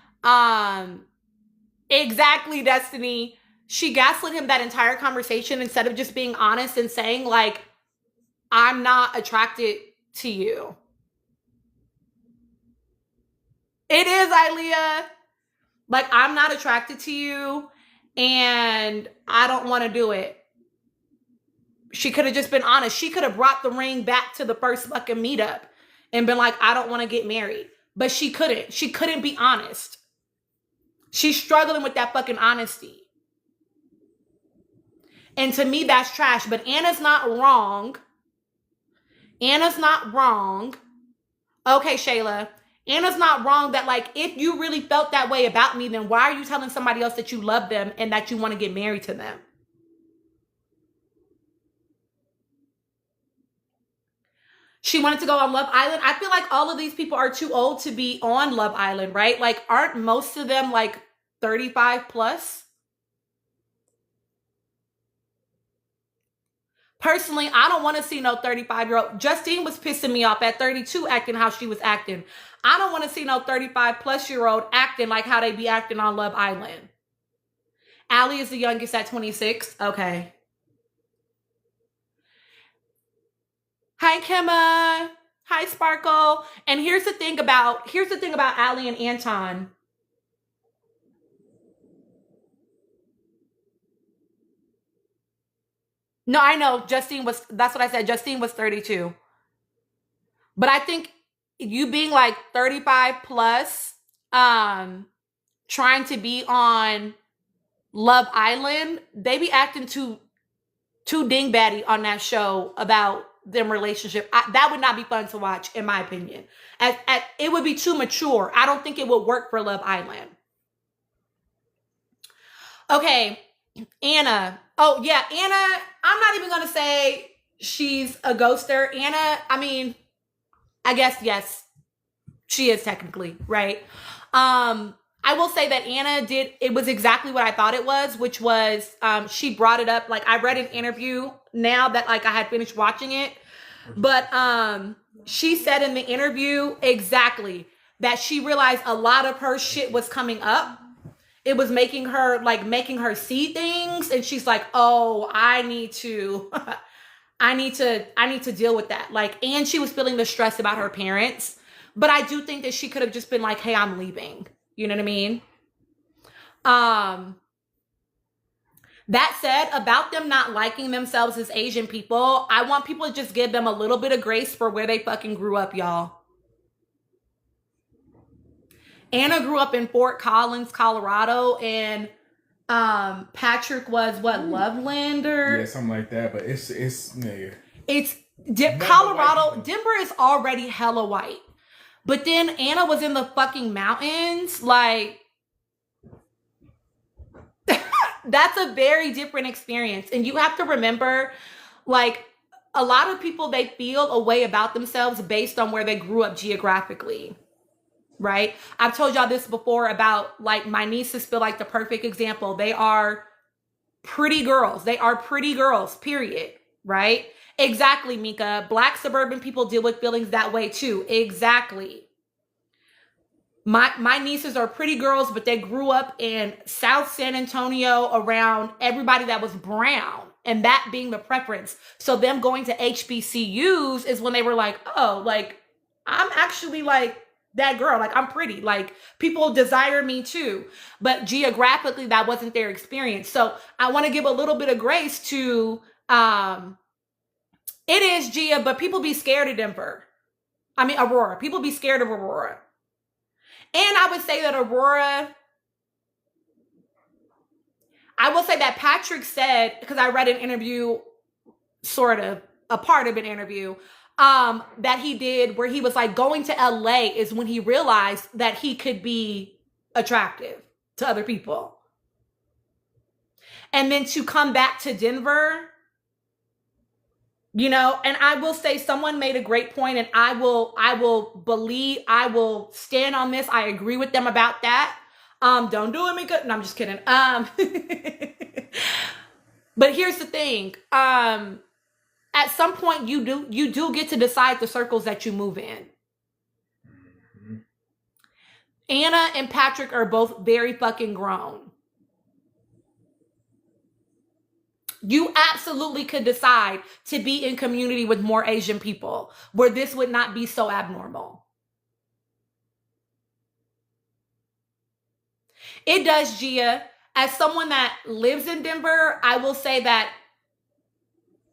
Exactly, Destiny. She gaslit him that entire conversation instead of just being honest and saying, like, I'm not attracted to you. It is, Ilea. Like, I'm not attracted to you and I don't want to do it. She could have just been honest. She could have brought the ring back to the first fucking meetup and been like, I don't want to get married. But she couldn't. She couldn't be honest. She's struggling with that fucking honesty. And to me, that's trash. But Anna's not wrong. Anna's not wrong. Okay, Shayla. Anna's not wrong that, like, if you really felt that way about me, then why are you telling somebody else that you love them and that you want to get married to them? She wanted to go on Love Island. I feel like all of these people are too old to be on Love Island, right? Like, aren't most of them like 35 plus? Personally, I don't want to see no 35-year-old. Justine was pissing me off at 32 acting how she was acting. I don't want to see no 35-plus-year-old acting like how they be acting on Love Island. Allie is the youngest at 26. Okay. Hi, Kemma. Hi, Sparkle. And here's the thing about Allie and Anton. No, I know. That's what I said. Justine was 32. But I think you being like 35 plus, trying to be on Love Island, they be acting too dingbatty on that show about them relationship. That would not be fun to watch, in my opinion. It would be too mature. I don't think it would work for Love Island. Okay, Anna. Oh, yeah, Anna, I'm not even going to say she's a ghoster. Anna, I mean, I guess, yes, she is technically, right? I will say that Anna it was exactly what I thought it was, which was she brought it up. Like, I read an interview now that like I had finished watching it, but she said in the interview exactly that she realized a lot of her shit was coming up. It was making her see things, and she's like, oh, I need to deal with that. Like, and she was feeling the stress about her parents, but I do think that she could have just been like, hey, I'm leaving. You know what I mean? That said, about them not liking themselves as Asian people, I want people to just give them a little bit of grace for where they fucking grew up, y'all. Anna grew up in Fort Collins, Colorado, and Patrick was what, Loveland or? Yeah, something like that. But it's nigga. It's Colorado. Denver is already hella white. But then Anna was in the fucking mountains. Like, that's a very different experience. And you have to remember, like, a lot of people, they feel a way about themselves based on where they grew up geographically. Right? I've told y'all this before about, like, my nieces feel like the perfect example. They are pretty girls. They are pretty girls, period. Right? Exactly, Mika. Black suburban people deal with feelings that way too. Exactly. My nieces are pretty girls, but they grew up in South San Antonio around everybody that was brown, and that being the preference. So them going to HBCUs is when they were like, oh, like, I'm actually like that girl. Like, I'm pretty. Like, people desire me too. But geographically, that wasn't their experience. So I want to give a little bit of grace to, it is Gia, but people be scared of Denver. I mean, Aurora. People be scared of Aurora. And I would say that Aurora, I will say that Patrick said, because I read an interview, sort of, a part of an interview, that he did where he was like, going to LA is when he realized that he could be attractive to other people. And then to come back to Denver, you know, and I will say someone made a great point, and I will stand on this. I agree with them about that. Don't do it, Mika. No, I'm just kidding. But here's the thing. At some point you do get to decide the circles that you move in. Mm-hmm. Anna and Patrick are both very fucking grown. You absolutely could decide to be in community with more Asian people where this would not be so abnormal. It does, Gia. As someone that lives in Denver, I will say that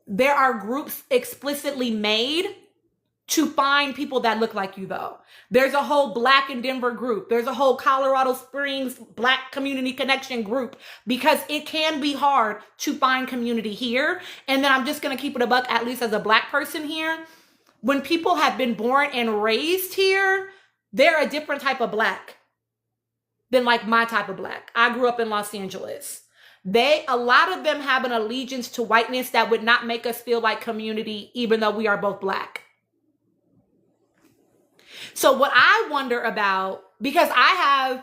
there are groups explicitly made to find people that look like you, though. There's a whole Black in Denver group. There's a whole Colorado Springs Black Community Connection group, because it can be hard to find community here. And then I'm just going to keep it a buck, at least as a Black person here. When people have been born and raised here, they're a different type of Black than like my type of Black. I grew up in Los Angeles. A lot of them have an allegiance to whiteness that would not make us feel like community, even though we are both Black. So what I wonder about, because I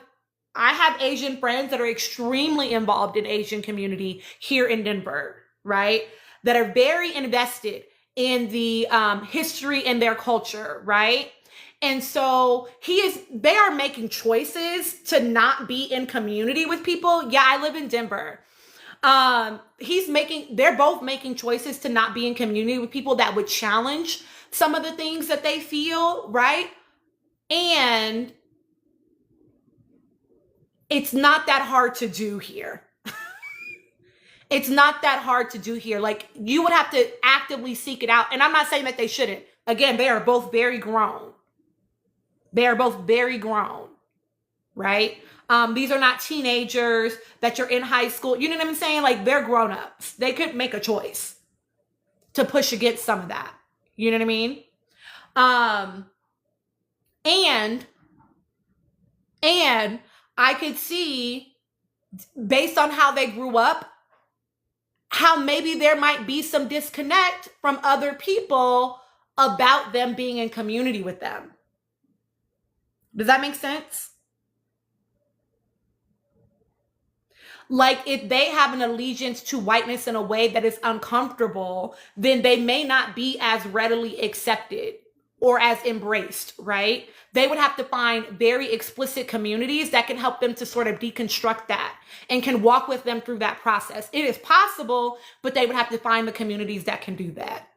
have Asian friends that are extremely involved in Asian community here in Denver, right? That are very invested in the history and their culture, right? And so they are making choices to not be in community with people. Yeah, I live in Denver. They're both making choices to not be in community with people that would challenge some of the things that they feel, right? And it's not that hard to do here. It's not that hard to do here. Like, you would have to actively seek it out. And I'm not saying that they shouldn't. Again, they are both very grown. They are both very grown, right? These are not teenagers that you're in high school. You know what I'm saying? Like, they're grown-ups. They could make a choice to push against some of that. You know what I mean? And I could see, based on how they grew up, how maybe there might be some disconnect from other people about them being in community with them. Does that make sense? Like, if they have an allegiance to whiteness in a way that is uncomfortable, then they may not be as readily accepted or as embraced, right? They would have to find very explicit communities that can help them to sort of deconstruct that and can walk with them through that process. It is possible, but they would have to find the communities that can do that.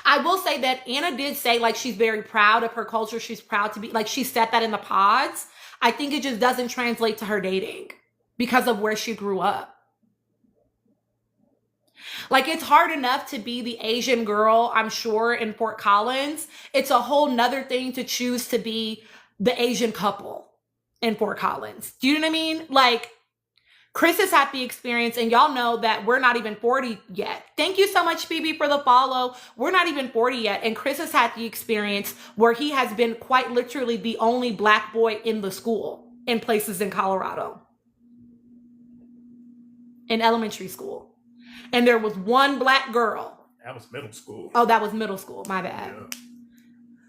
I will say that Anna did say, like, she's very proud of her culture. She's proud to be, like, she said that in the pods. I think it just doesn't translate to her dating because of where she grew up. Like, it's hard enough to be the Asian girl, I'm sure, in Fort Collins. It's a whole nother thing to choose to be the Asian couple in Fort Collins. Do you know what I mean? Like, Chris has had the experience, and y'all know that we're not even 40 yet. Thank you so much, Phoebe, for the follow. We're not even 40 yet, and Chris has had the experience where he has been quite literally the only Black boy in the school in places in Colorado, in elementary school. And there was one Black girl. That was middle school. Oh, that was middle school. My bad. Yeah.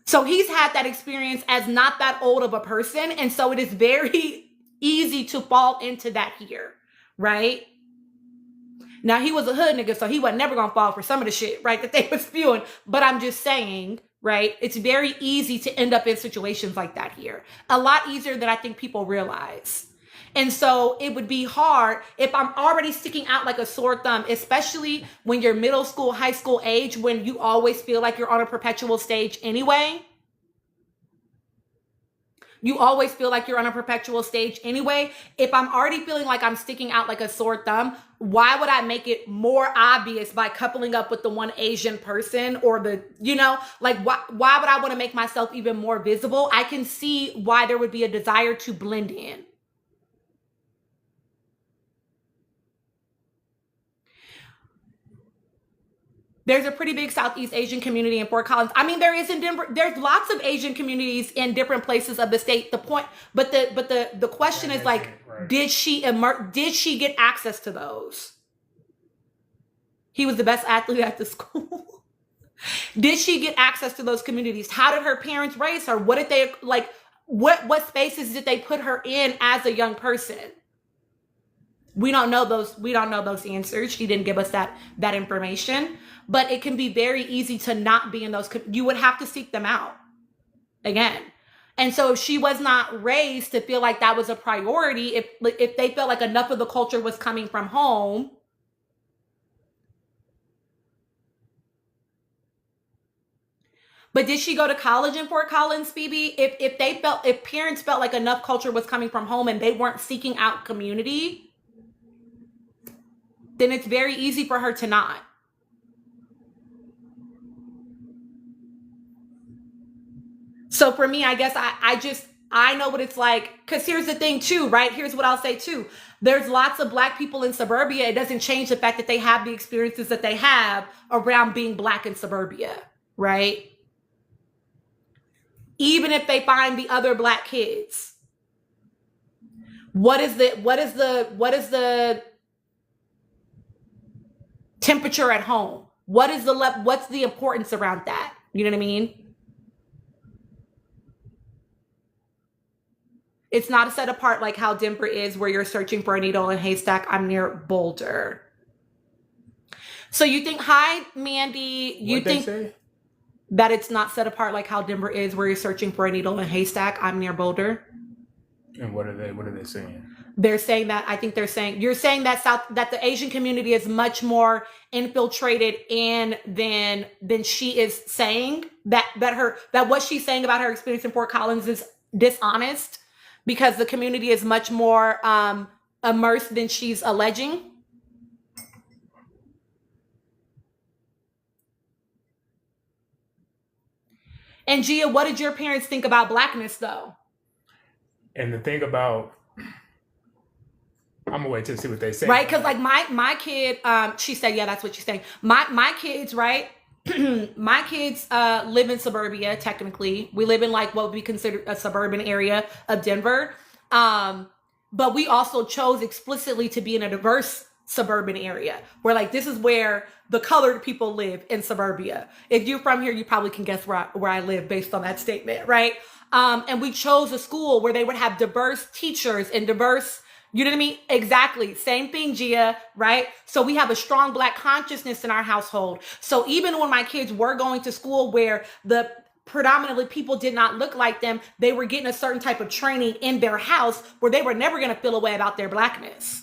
So he's had that experience as not that old of a person. And so it is very easy to fall into that here, right? Now, he was a hood nigga, so he was never gonna fall for some of the shit, right, that they was spewing. But I'm just saying, right, it's very easy to end up in situations like that here. A lot easier than I think people realize. And so it would be hard if I'm already sticking out like a sore thumb, especially when you're middle school, high school age, when you always feel like you're on a perpetual stage anyway. You always feel like you're on a perpetual stage anyway. If I'm already feeling like I'm sticking out like a sore thumb, why would I make it more obvious by coupling up with the one Asian person or the, you know, like why would I want to make myself even more visible? I can see why there would be a desire to blend in. There's a pretty big Southeast Asian community in Fort Collins. I mean, there is in Denver. There's lots of Asian communities in different places of the state. The point, but the question is like, right. Did she get access to those? He was the best athlete at the school. Did she get access to those communities? How did her parents raise her? What did they like? What spaces did they put her in as a young person? We don't know those. We don't know those answers. She didn't give us that information. But it can be very easy to not be in those. You would have to seek them out again. And so if she was not raised to feel like that was a priority, if they felt like enough of the culture was coming from home, but did she go to college in Fort Collins, Phoebe? If parents felt like enough culture was coming from home and they weren't seeking out community, then it's very easy for her to not. So for me, I guess I know what it's like. Because here's the thing too, right? Here's what I'll say too. There's lots of Black people in suburbia. It doesn't change the fact that they have the experiences that they have around being Black in suburbia, right? Even if they find the other Black kids. What is the temperature at home? What's the importance around that? You know what I mean? It's not set apart like how Denver is, where you're searching for a needle in a haystack. I'm near Boulder. So you think, hi, Mandy, you think that it's not set apart like how Denver is, where you're searching for a needle in a haystack? I'm near Boulder. And what are they saying? They're saying that, I think you're saying that that the Asian community is much more infiltrated in than she is saying, that what she's saying about her experience in Fort Collins is dishonest because the community is much more immersed than she's alleging. And Gia, what did your parents think about Blackness though? And the thing about, I'm gonna wait to see what they say. Right, because like my kid, she said, yeah, that's what she's saying. My kids, right? My kids live in suburbia. Technically, we live in like what would be considered a suburban area of Denver, but we also chose explicitly to be in a diverse suburban area where like this is where the colored people live in suburbia. If you're from here, you probably can guess where I live based on that statement, right? And we chose a school where they would have diverse teachers and diverse, you know what I mean? Exactly. Same thing, Gia, right? So we have a strong Black consciousness in our household. So even when my kids were going to school where the predominantly people did not look like them, they were getting a certain type of training in their house where they were never going to feel a way about their Blackness.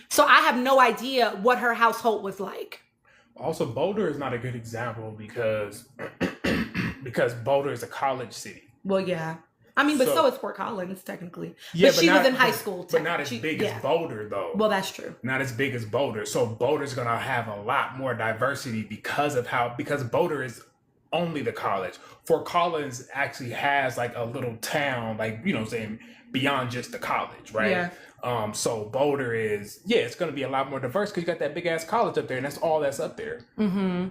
So I have no idea what her household was like. Also, Boulder is not a good example because Boulder is a college city. Well, yeah. I mean, but so is Fort Collins, technically. Yeah, but she was in high school. But not as big as Boulder, though. Well, that's true. Not as big as Boulder. So Boulder's going to have a lot more diversity because Boulder is only the college. Fort Collins actually has like a little town, like, you know what I'm saying, beyond just the college, right? Yeah. So Boulder is, it's going to be a lot more diverse because you got that big ass college up there, and that's all that's up there. Mm-hmm.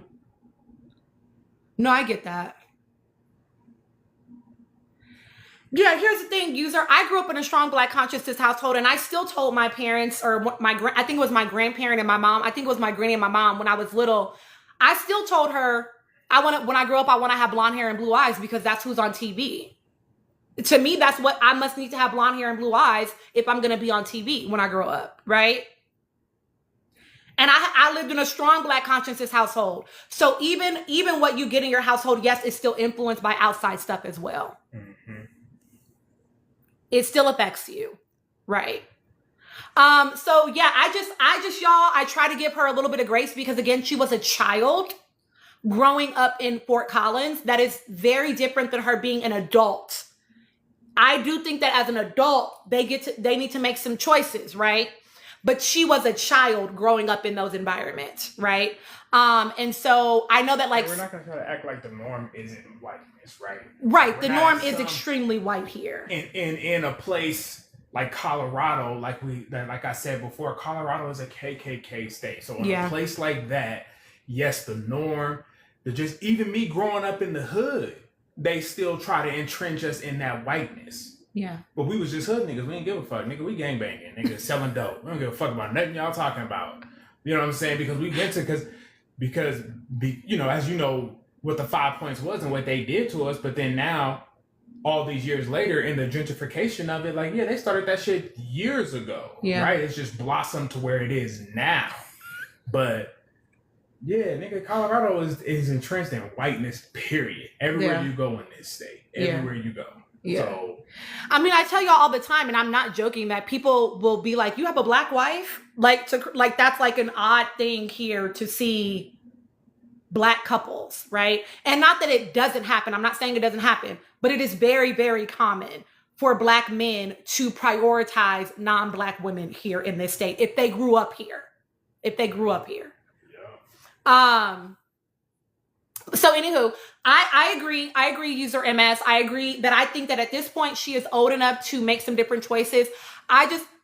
No, I get that. Yeah, here's the thing, user. I grew up in a strong Black consciousness household, and I still told my parents, or I think it was my grandparent and my mom. I think it was my granny and my mom when I was little. I still told her when I grow up, I want to have blonde hair and blue eyes because that's who's on TV. To me, that's what I must need to have blonde hair and blue eyes if I'm going to be on TV when I grow up, right? And I lived in a strong Black consciousness household. So even what you get in your household, yes, is still influenced by outside stuff as well. Mm-hmm. It still affects you, right? So yeah, I just y'all, I try to give her a little bit of grace because again, she was a child growing up in Fort Collins. That is very different than her being an adult. I do think that as an adult, they need to make some choices, right? But she was a child growing up in those environments, right? And so I know that like we're not gonna try to act like the norm isn't whiteness, right? Right, We're the not norm is extremely white here. In a place like Colorado, like I said before, Colorado is a KKK state. So in a place like that, yes, the norm, just even me growing up in the hood, they still try to entrench us in that whiteness. Yeah. But we was just hood niggas. We didn't give a fuck. Nigga, we gangbanging. Nigga, selling dope. We don't give a fuck about nothing y'all talking about. You know what I'm saying? Because we get to, because you know, as you know, what the 5 points was and what they did to us. But then now, all these years later, in the gentrification of it, like, yeah, they started that shit years ago. Yeah. Right? It's just blossomed to where it is now. But yeah, nigga, Colorado is entrenched in whiteness, period. Everywhere you go in this state. Everywhere you go. Yeah. So, I mean, I tell y'all all the time, and I'm not joking, that people will be like, you have a Black wife? Like that's like an odd thing here to see Black couples, right? And not that it doesn't happen. I'm not saying it doesn't happen, but it is very, very common for Black men to prioritize non-Black women here in this state if they grew up here. Yeah. So anywho, I agree, user MS. I agree that I think that at this point she is old enough to make some different choices.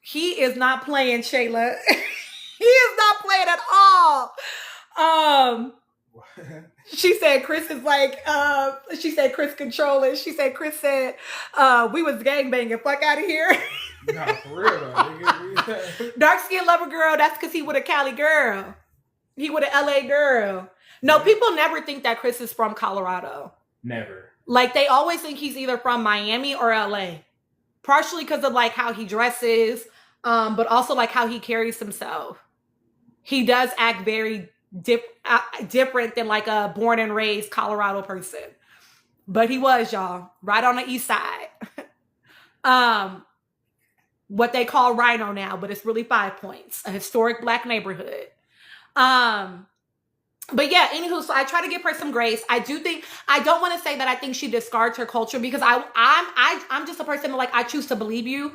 He is not playing, Shayla. He is not playing at all. She said Chris is like, she said Chris controlling. She said Chris said, we was gangbanging. Fuck out of here. Nah, for real though. Dark skin lover girl, that's because he with a Cali girl. He with an LA girl. No, people never think that Chris is from Colorado. Never. Like, they always think he's either from Miami or LA. Partially because of, like, how he dresses, but also, like, how he carries himself. He does act very different than, like, a born and raised Colorado person. But he was, y'all, right on the east side. What they call Rhino now, but it's really 5 Points. A historic Black neighborhood. But yeah, anywho, so I try to give her some grace. I don't want to say that I think she discards her culture because I'm just a person that, like, I choose to believe you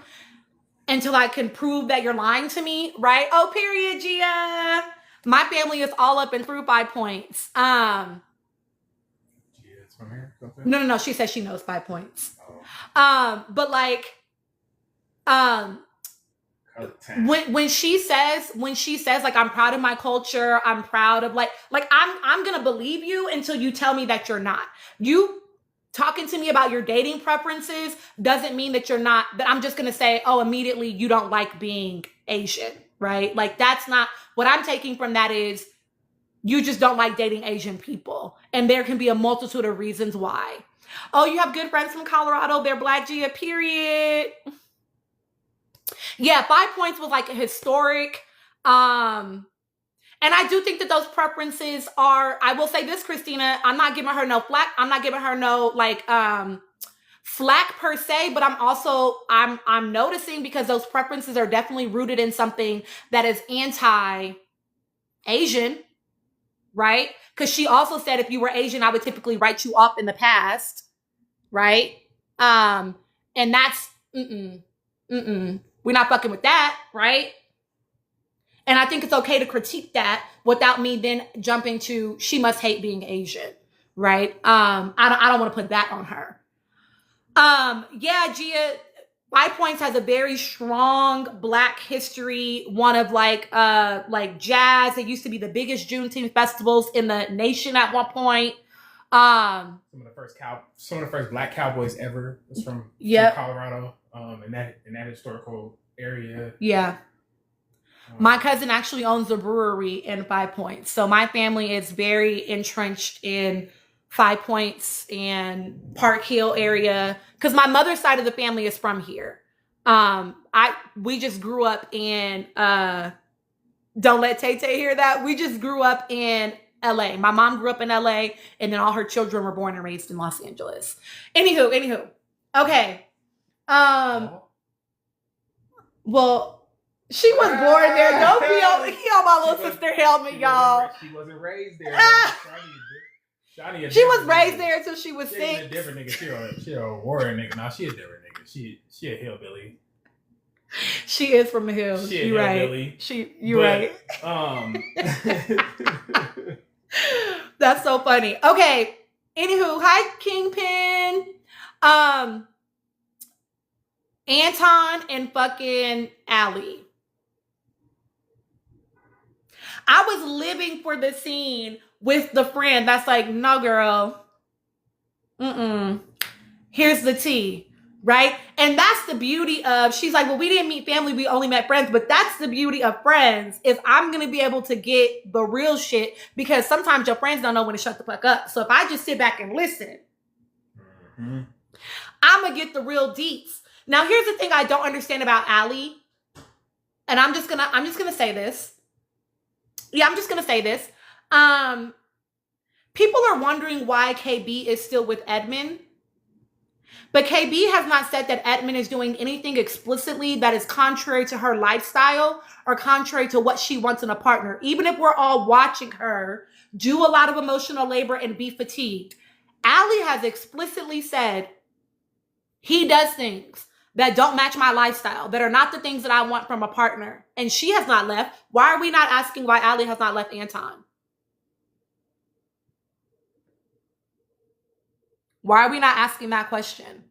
until I can prove that you're lying to me, right? Oh, period, Gia. My family is all up and through 5 Points. Yeah, it's from here? No. She says she knows 5 Points. Oh. But like, when she says like, I'm proud of my culture, I'm proud of like I'm gonna believe you until you tell me that you're not. You talking to me about your dating preferences doesn't mean that you're not, that I'm just gonna say, oh, immediately you don't like being Asian, right? Like, that's not what I'm taking from that. Is you just don't like dating Asian people, and there can be a multitude of reasons why. Oh, you have good friends from Colorado, they're Black, Gia, period. Yeah, 5 Points was like a historic. And I do think that those preferences are, I will say this, Christina, I'm not giving her no flack. I'm not giving her no like flack per se, but I'm noticing because those preferences are definitely rooted in something that is anti-Asian, right? Because she also said if you were Asian, I would typically write you off in the past, right? And that's we're not fucking with that, right? And I think it's okay to critique that without me then jumping to she must hate being Asian, right? I don't want to put that on her. Yeah, Gia, 5 Points has a very strong Black history. One of like jazz. It used to be the biggest Juneteenth festivals in the nation at one point. Some of the first Black cowboys ever was from Colorado. In that historical area. Yeah. My cousin actually owns a brewery in 5 Points. So my family is very entrenched in Five Points and Park Hill area, because my mother's side of the family is from here. We just grew up in don't let Tay Tay hear that. We just grew up in LA. My mom grew up in LA, and then all her children were born and raised in Los Angeles. Anywho. Okay. Well, she was born there. Don't be on my little sister helmet, y'all. She wasn't raised there. She was raised there until she was 6. She a different nigga. She a warrior nigga. Nah, she a different nigga. She a hillbilly. She is from the hills. She a you hillbilly. Right. You right. That's so funny. Okay. Anywho, hi Kingpin. Anton and fucking Allie. I was living for the scene with the friend that's like, no, girl. Here's the tea, right? And that's the beauty of, she's like, well, we didn't meet family. We only met friends. But that's the beauty of friends, is I'm going to be able to get the real shit, because sometimes your friends don't know when to shut the fuck up. So if I just sit back and listen, I'm going to get the real deets. Now, here's the thing I don't understand about Allie. And I'm just gonna say this. Yeah, I'm just gonna say this. People are wondering why KB is still with Edmund. But KB has not said that Edmund is doing anything explicitly that is contrary to her lifestyle or contrary to what she wants in a partner. Even if we're all watching her do a lot of emotional labor and be fatigued, Allie has explicitly said he does things that don't match my lifestyle, that are not the things that I want from a partner. And she has not left. Why are we not asking why Allie has not left Anton? Why are we not asking that question?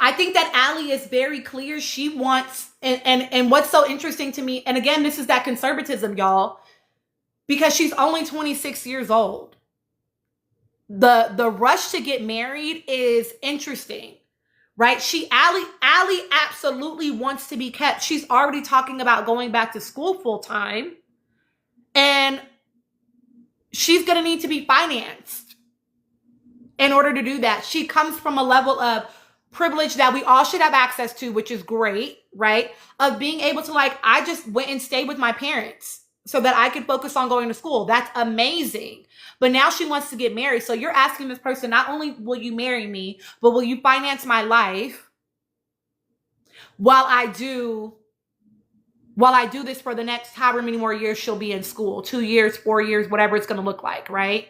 I think that Allie is very clear. She wants, and what's so interesting to me, and again, this is that conservatism, y'all, because she's only 26 years old. The rush to get married is interesting, right? Allie absolutely wants to be kept. She's already talking about going back to school full time, and she's going to need to be financed in order to do that. She comes from a level of privilege that we all should have access to, which is great, right? Of being able to, like, I just went and stayed with my parents so that I could focus on going to school. That's amazing. But now she wants to get married. So you're asking this person, not only will you marry me, but will you finance my life while I do this for the next however many more years she'll be in school, 2 years, 4 years, whatever it's going to look like, right?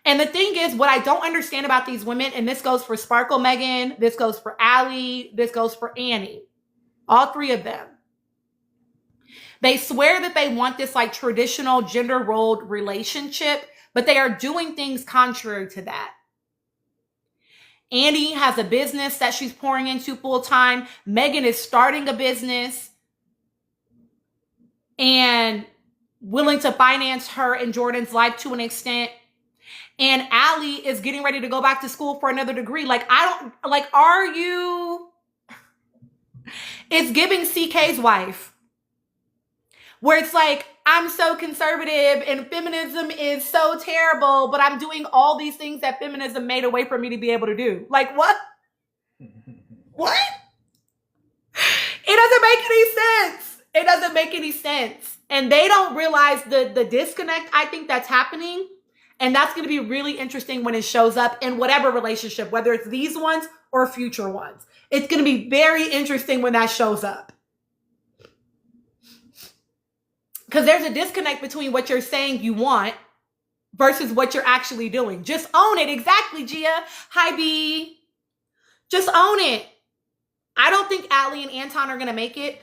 And the thing is, what I don't understand about these women, and this goes for Sparkle Megan, this goes for Allie, this goes for Annie, all three of them. They swear that they want this like traditional gender rolled relationship, but they are doing things contrary to that. Annie has a business that she's pouring into full time. Megan is starting a business and willing to finance her and Jordan's life to an extent. And Allie is getting ready to go back to school for another degree. Like, are you? It's giving CK's wife, where it's like, I'm so conservative and feminism is so terrible, but I'm doing all these things that feminism made a way for me to be able to do. Like, what? What? It doesn't make any sense. It doesn't make any sense. And they don't realize the disconnect, I think, that's happening. And that's going to be really interesting when it shows up in whatever relationship, whether it's these ones or future ones. It's going to be very interesting when that shows up. Because there's a disconnect between what you're saying you want versus what you're actually doing. Just own it. Exactly, Gia. Hi, B. Just own it. I don't think Allie and Anton are going to make it,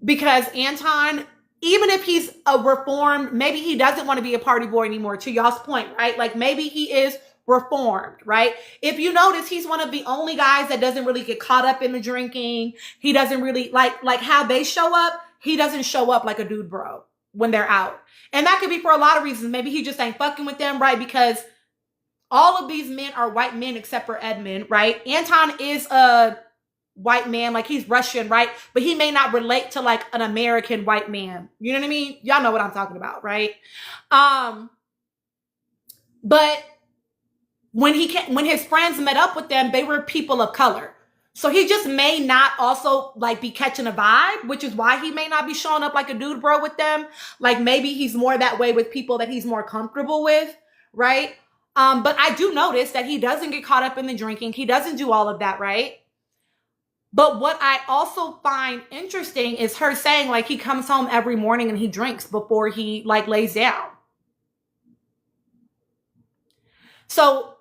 because Anton, even if he's a reformed, maybe he doesn't want to be a party boy anymore, to y'all's point, right? Like, maybe he is reformed, right? If you notice, he's one of the only guys that doesn't really get caught up in the drinking. He doesn't really, like how they show up, he doesn't show up like a dude bro when they're out. And that could be for a lot of reasons. Maybe he just ain't fucking with them, right? Because all of these men are white men except for Edmund, right? Anton is a white man, like he's Russian, right? But he may not relate to like an American white man. You know what I mean? Y'all know what I'm talking about, right? But when his friends met up with them, they were people of color. So he just may not also like be catching a vibe, which is why he may not be showing up like a dude bro with them. Like maybe he's more that way with people that he's more comfortable with, right? But I do notice that he doesn't get caught up in the drinking. He doesn't do all of that, right? But what I also find interesting is her saying like he comes home every morning and he drinks before he like lays down. So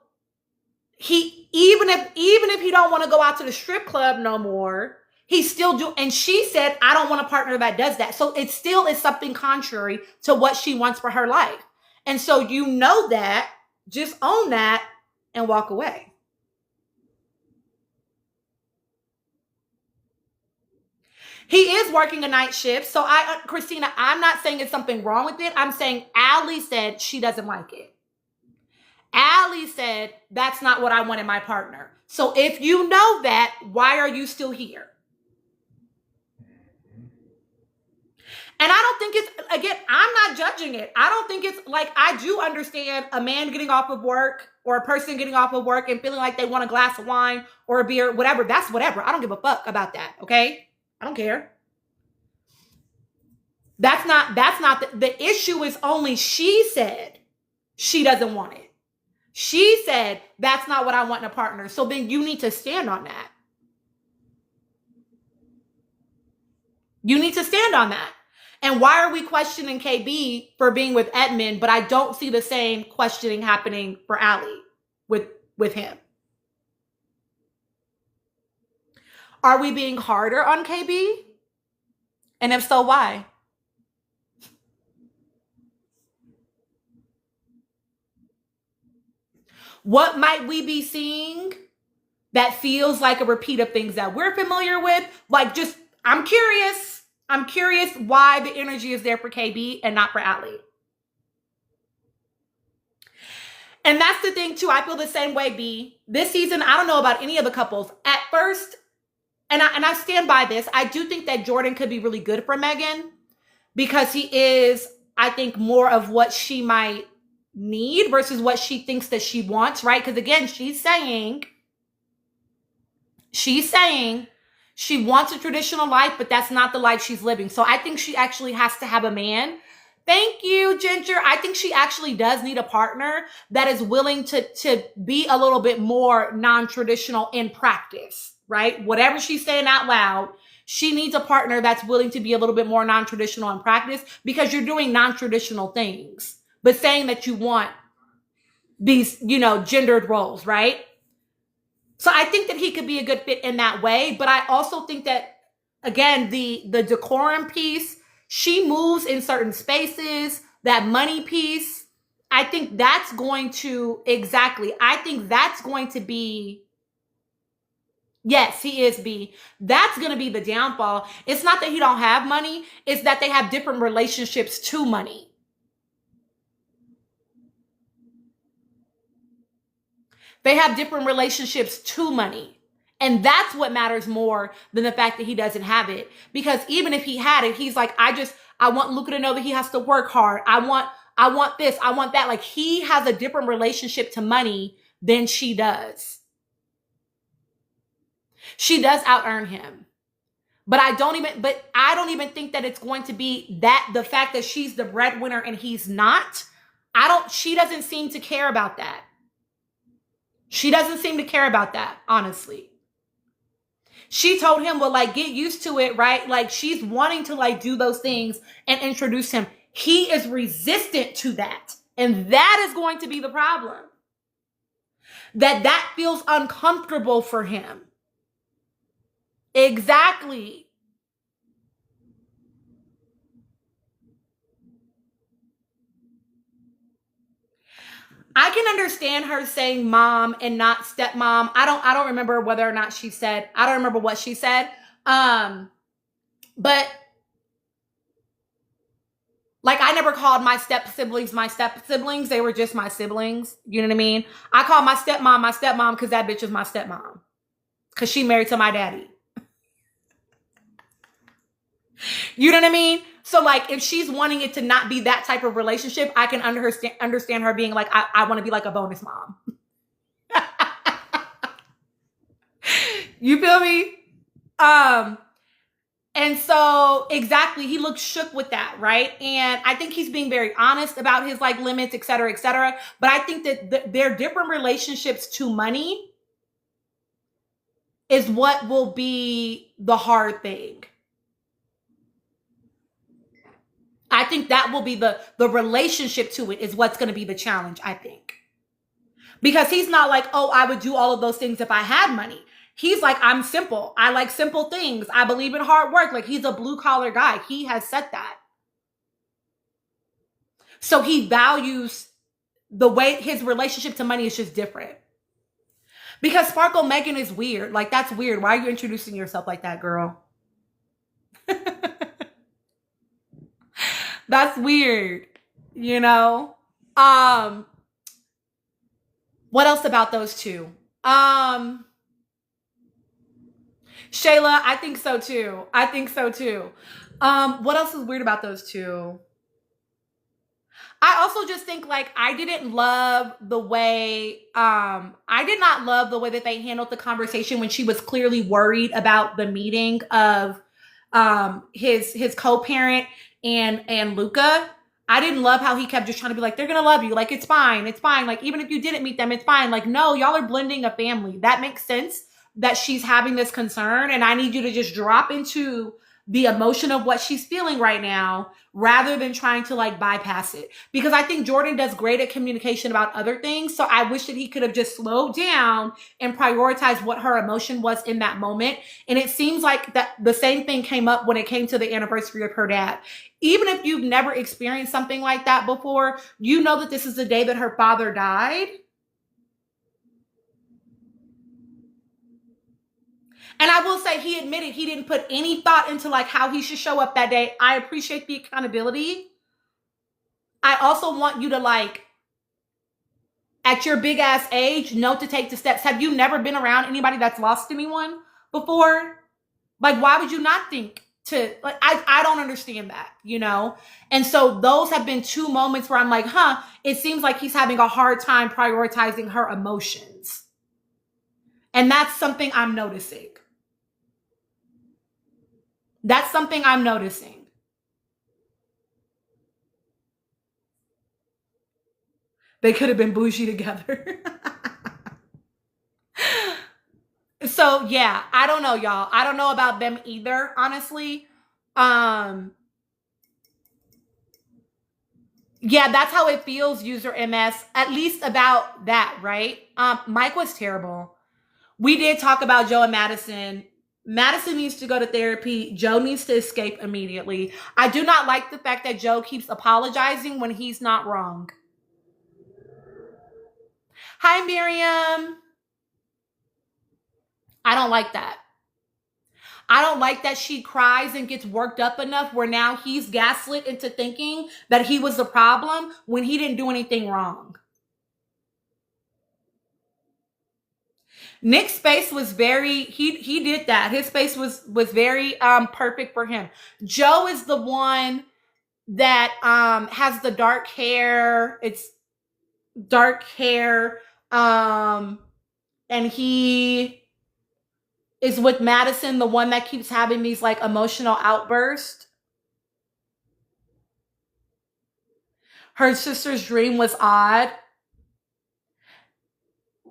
he even if he don't want to go out to the strip club no more, he still do. And she said, I don't want a partner that does that. So it still is something contrary to what she wants for her life. And so you know that, just own that and walk away. He is working a night shift. So Christina, I'm not saying it's something wrong with it. I'm saying Allie said she doesn't like it. Allie said, that's not what I want in my partner. So if you know that, why are you still here? And I don't think it's, again, I'm not judging it. I don't think it's like, I do understand a man getting off of work or a person getting off of work and feeling like they want a glass of wine or a beer, whatever. That's whatever. I don't give a fuck about that. Okay. I don't care. That's not the issue is only she said she doesn't want it. She said, that's not what I want in a partner. So then you need to stand on that. You need to stand on that. And why are we questioning KB for being with Edmund, but I don't see the same questioning happening for Allie with him? Are we being harder on KB? And if so, why? What might we be seeing that feels like a repeat of things that we're familiar with? Like just, I'm curious why the energy is there for KB and not for Allie. And that's the thing too. I feel the same way, B. This season, I don't know about any of the couples. At first, and I stand by this, I do think that Jordan could be really good for Megan because he is, I think, more of what she might need versus what she thinks that she wants, right? Because again, she's saying she wants a traditional life, but that's not the life she's living. So I think she actually has to have a man. Thank you, Ginger. I think she actually does need a partner that is willing to be a little bit more non-traditional in practice, right? Whatever she's saying out loud, she needs a partner that's willing to be a little bit more non-traditional in practice because you're doing non-traditional things, but saying that you want these, gendered roles, right? So I think that he could be a good fit in that way. But I also think that, again, the decorum piece, she moves in certain spaces, that money piece, I think that's going to, be, yes, he is B. That's going to be the downfall. It's not that he don't have money. It's that they have different relationships to money. They have different relationships to money. And that's what matters more than the fact that he doesn't have it. Because even if he had it, he's like, I want Luca to know that he has to work hard. I want this, I want that. Like he has a different relationship to money than she does. She does out-earn him. But I don't even think that it's going to be that the fact that she's the breadwinner and he's not. She doesn't seem to care about that. She doesn't seem to care about that, honestly. She told him, well, like, get used to it, right? Like, she's wanting to, like, do those things and introduce him. He is resistant to that. And that is going to be the problem. That feels uncomfortable for him. Exactly. I can understand her saying mom and not stepmom. I don't remember whether or not she said, I don't remember what she said. But like I never called my step siblings. They were just my siblings. You know what I mean? I call my stepmom because that bitch is my stepmom. Because she married to my daddy. You know what I mean? So like if she's wanting it to not be that type of relationship, I can understand her being like, I want to be like a bonus mom. You feel me? And so exactly, he looks shook with that, right? And I think he's being very honest about his like limits, et cetera, et cetera. But I think that their different relationships to money is what will be the hard thing. I think that will be the relationship to it is what's going to be the challenge, I think. Because he's not like, oh, I would do all of those things if I had money. He's like, I'm simple. I like simple things. I believe in hard work. Like he's a blue collar guy. He has said that. So he values the way his relationship to money is just different. Because Sparkle Megan is weird. Like that's weird. Why are you introducing yourself like that, girl? That's weird, you know? What else about those two? Shayla, I think so too. What else is weird about those two? I also just think like I did not love the way that they handled the conversation when she was clearly worried about the meeting of his co-parent and Luca. I didn't love how he kept just trying to be like, they're gonna love you, like it's fine. Like even if you didn't meet them, it's fine. Like no, y'all are blending a family. That makes sense that she's having this concern, and I need you to just drop into the emotion of what she's feeling right now rather than trying to like bypass it. Because I think Jordan does great at communication about other things. So I wish that he could have just slowed down and prioritized what her emotion was in that moment. And it seems like that the same thing came up when it came to the anniversary of her dad. Even if you've never experienced something like that before, you know that this is the day that her father died. And I will say he admitted he didn't put any thought into like how he should show up that day. I appreciate the accountability. I also want you to like, at your big ass age, know to take the steps. Have you never been around anybody that's lost anyone before? Like, why would you not think to, like, I don't understand that, you know? And so those have been two moments where I'm like, it seems like he's having a hard time prioritizing her emotions. And that's something I'm noticing. They could have been bougie together. So yeah, I don't know, y'all. I don't know about them either, honestly. Yeah, that's how it feels, user MS, at least about that, right? Mike was terrible. We did talk about Joe and Madison. Madison needs to go to therapy. Joe needs to escape immediately. I do not like the fact that Joe keeps apologizing when he's not wrong. Hi, Miriam. I don't like that. I don't like that she cries and gets worked up enough where now he's gaslit into thinking that he was the problem when he didn't do anything wrong. Nick's space was very, he did that. His space was very perfect for him. Joe is the one that has the dark hair. It's dark hair. And he is with Madison, the one that keeps having these like emotional outbursts. Her sister's dream was odd.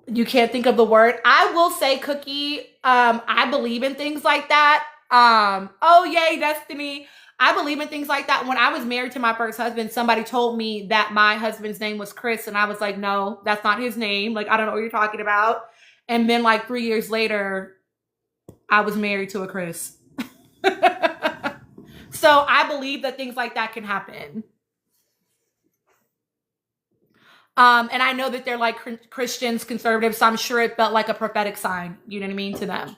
You can't think of the word. I will say, Cookie, I believe in things like that. Oh, yay, Destiny. I believe in things like that. When I was married to my first husband, somebody told me that my husband's name was Chris. And I was like, no, that's not his name. Like, I don't know what you're talking about. And then like 3 years later, I was married to a Chris. So I believe that things like that can happen. And I know that they're like Christians, conservatives, so I'm sure it felt like a prophetic sign, you know what I mean, to them.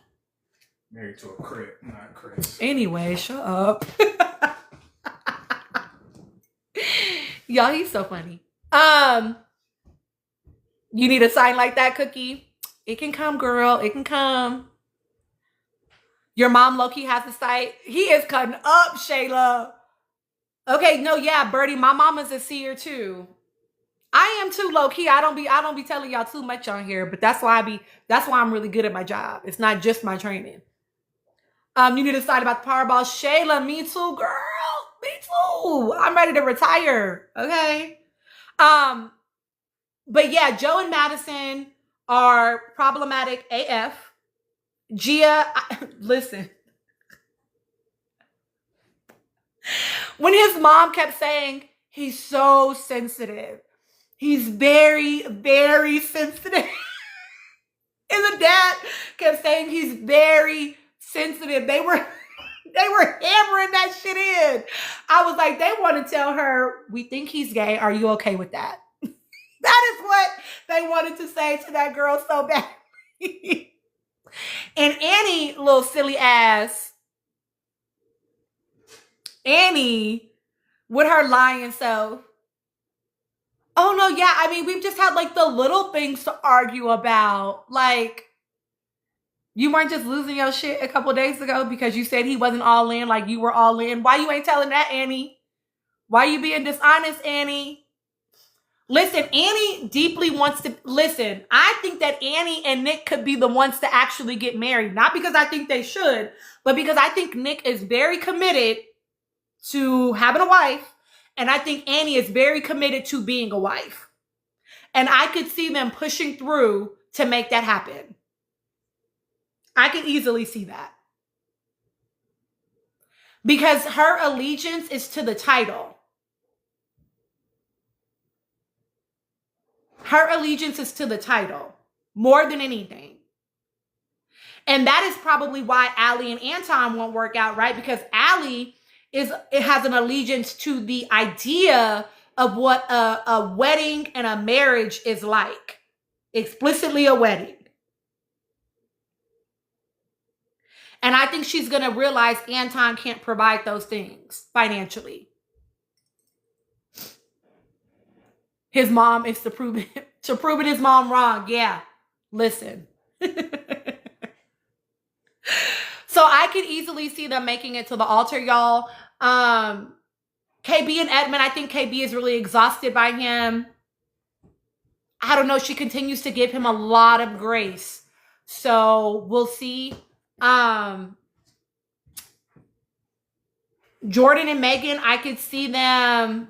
Married to a crit, not Chris. Anyway, shut up. Y'all, he's so funny. You need a sign like that, Cookie? It can come, girl. It can come. Your mom low-key has a site. He is cutting up, Shayla. Okay, no, yeah, Birdie, my mama's a seer too. I am too, low-key. I don't be telling y'all too much on here, but that's why I'm really good at my job. It's not just my training. You need to decide about the Powerball. Shayla, me too, girl. Me too. I'm ready to retire. Okay. But yeah, Joe and Madison are problematic AF. Gia, listen. When his mom kept saying he's so sensitive, he's very, very sensitive. And the dad kept saying he's very sensitive. They were hammering that shit in. I was like, they want to tell her, we think he's gay. Are you okay with that? That is what they wanted to say to that girl so bad. And Annie, little silly ass, Annie, with her lying self. Oh no, yeah, I mean, we've just had like the little things to argue about. Like, you weren't just losing your shit a couple days ago because you said he wasn't all in, like you were all in. Why you ain't telling that, Annie? Why you being dishonest, Annie? Listen, Annie deeply wants to, listen, I think that Annie and Nick could be the ones to actually get married. Not because I think they should, but because I think Nick is very committed to having a wife. And I think Annie is very committed to being a wife. And I could see them pushing through to make that happen. I could easily see that. Because her allegiance is to the title. Her allegiance is to the title more than anything. And that is probably why Allie and Anton won't work out, right? Because Allie has an allegiance to the idea of what a wedding and a marriage is like. Explicitly a wedding. And I think she's going to realize Anton can't provide those things financially. His mom is to prove his mom wrong. Yeah, listen. So I could easily see them making it to the altar, y'all. KB and Edmund, I think KB is really exhausted by him. I don't know. She continues to give him a lot of grace. So we'll see. Jordan and Megan, I could see them.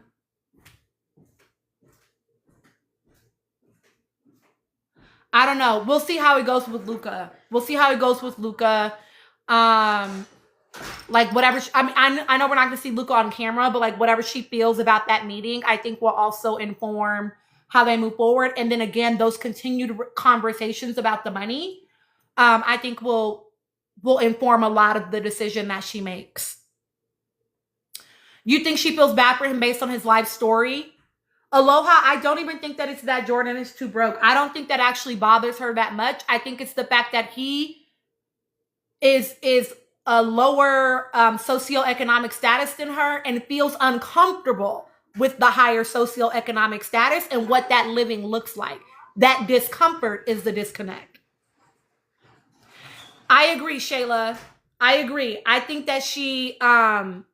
I don't know. We'll see how it goes with Luca. Like whatever. I know we're not going to see Luca on camera, but like whatever she feels about that meeting, I think will also inform how they move forward. And then again, those continued conversations about the money, I think will inform a lot of the decision that she makes. You think she feels bad for him based on his life story? Aloha, I don't even think that it's that Jordan is too broke. I don't think that actually bothers her that much. I think it's the fact that he is a lower socioeconomic status than her and feels uncomfortable with the higher socioeconomic status and what that living looks like. That discomfort is the disconnect. I agree, Shayla. I agree. I think that she, the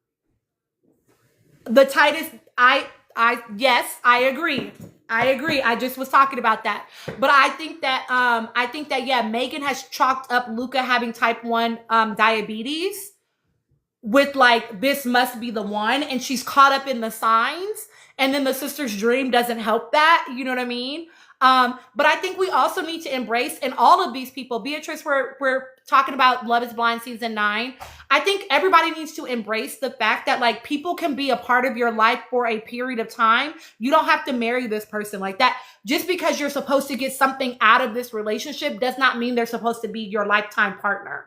tightest, yes, I agree. I just was talking about that. But I think that, yeah, Megan has chalked up Luca having type 1 diabetes with like, this must be the one. And she's caught up in the signs. And then the sister's dream doesn't help that. You know what I mean? But I think we also need to embrace, and all of these people, Beatrice, we're talking about Love is Blind season 9. I think everybody needs to embrace the fact that like people can be a part of your life for a period of time. You don't have to marry this person like that. Just because you're supposed to get something out of this relationship does not mean they're supposed to be your lifetime partner.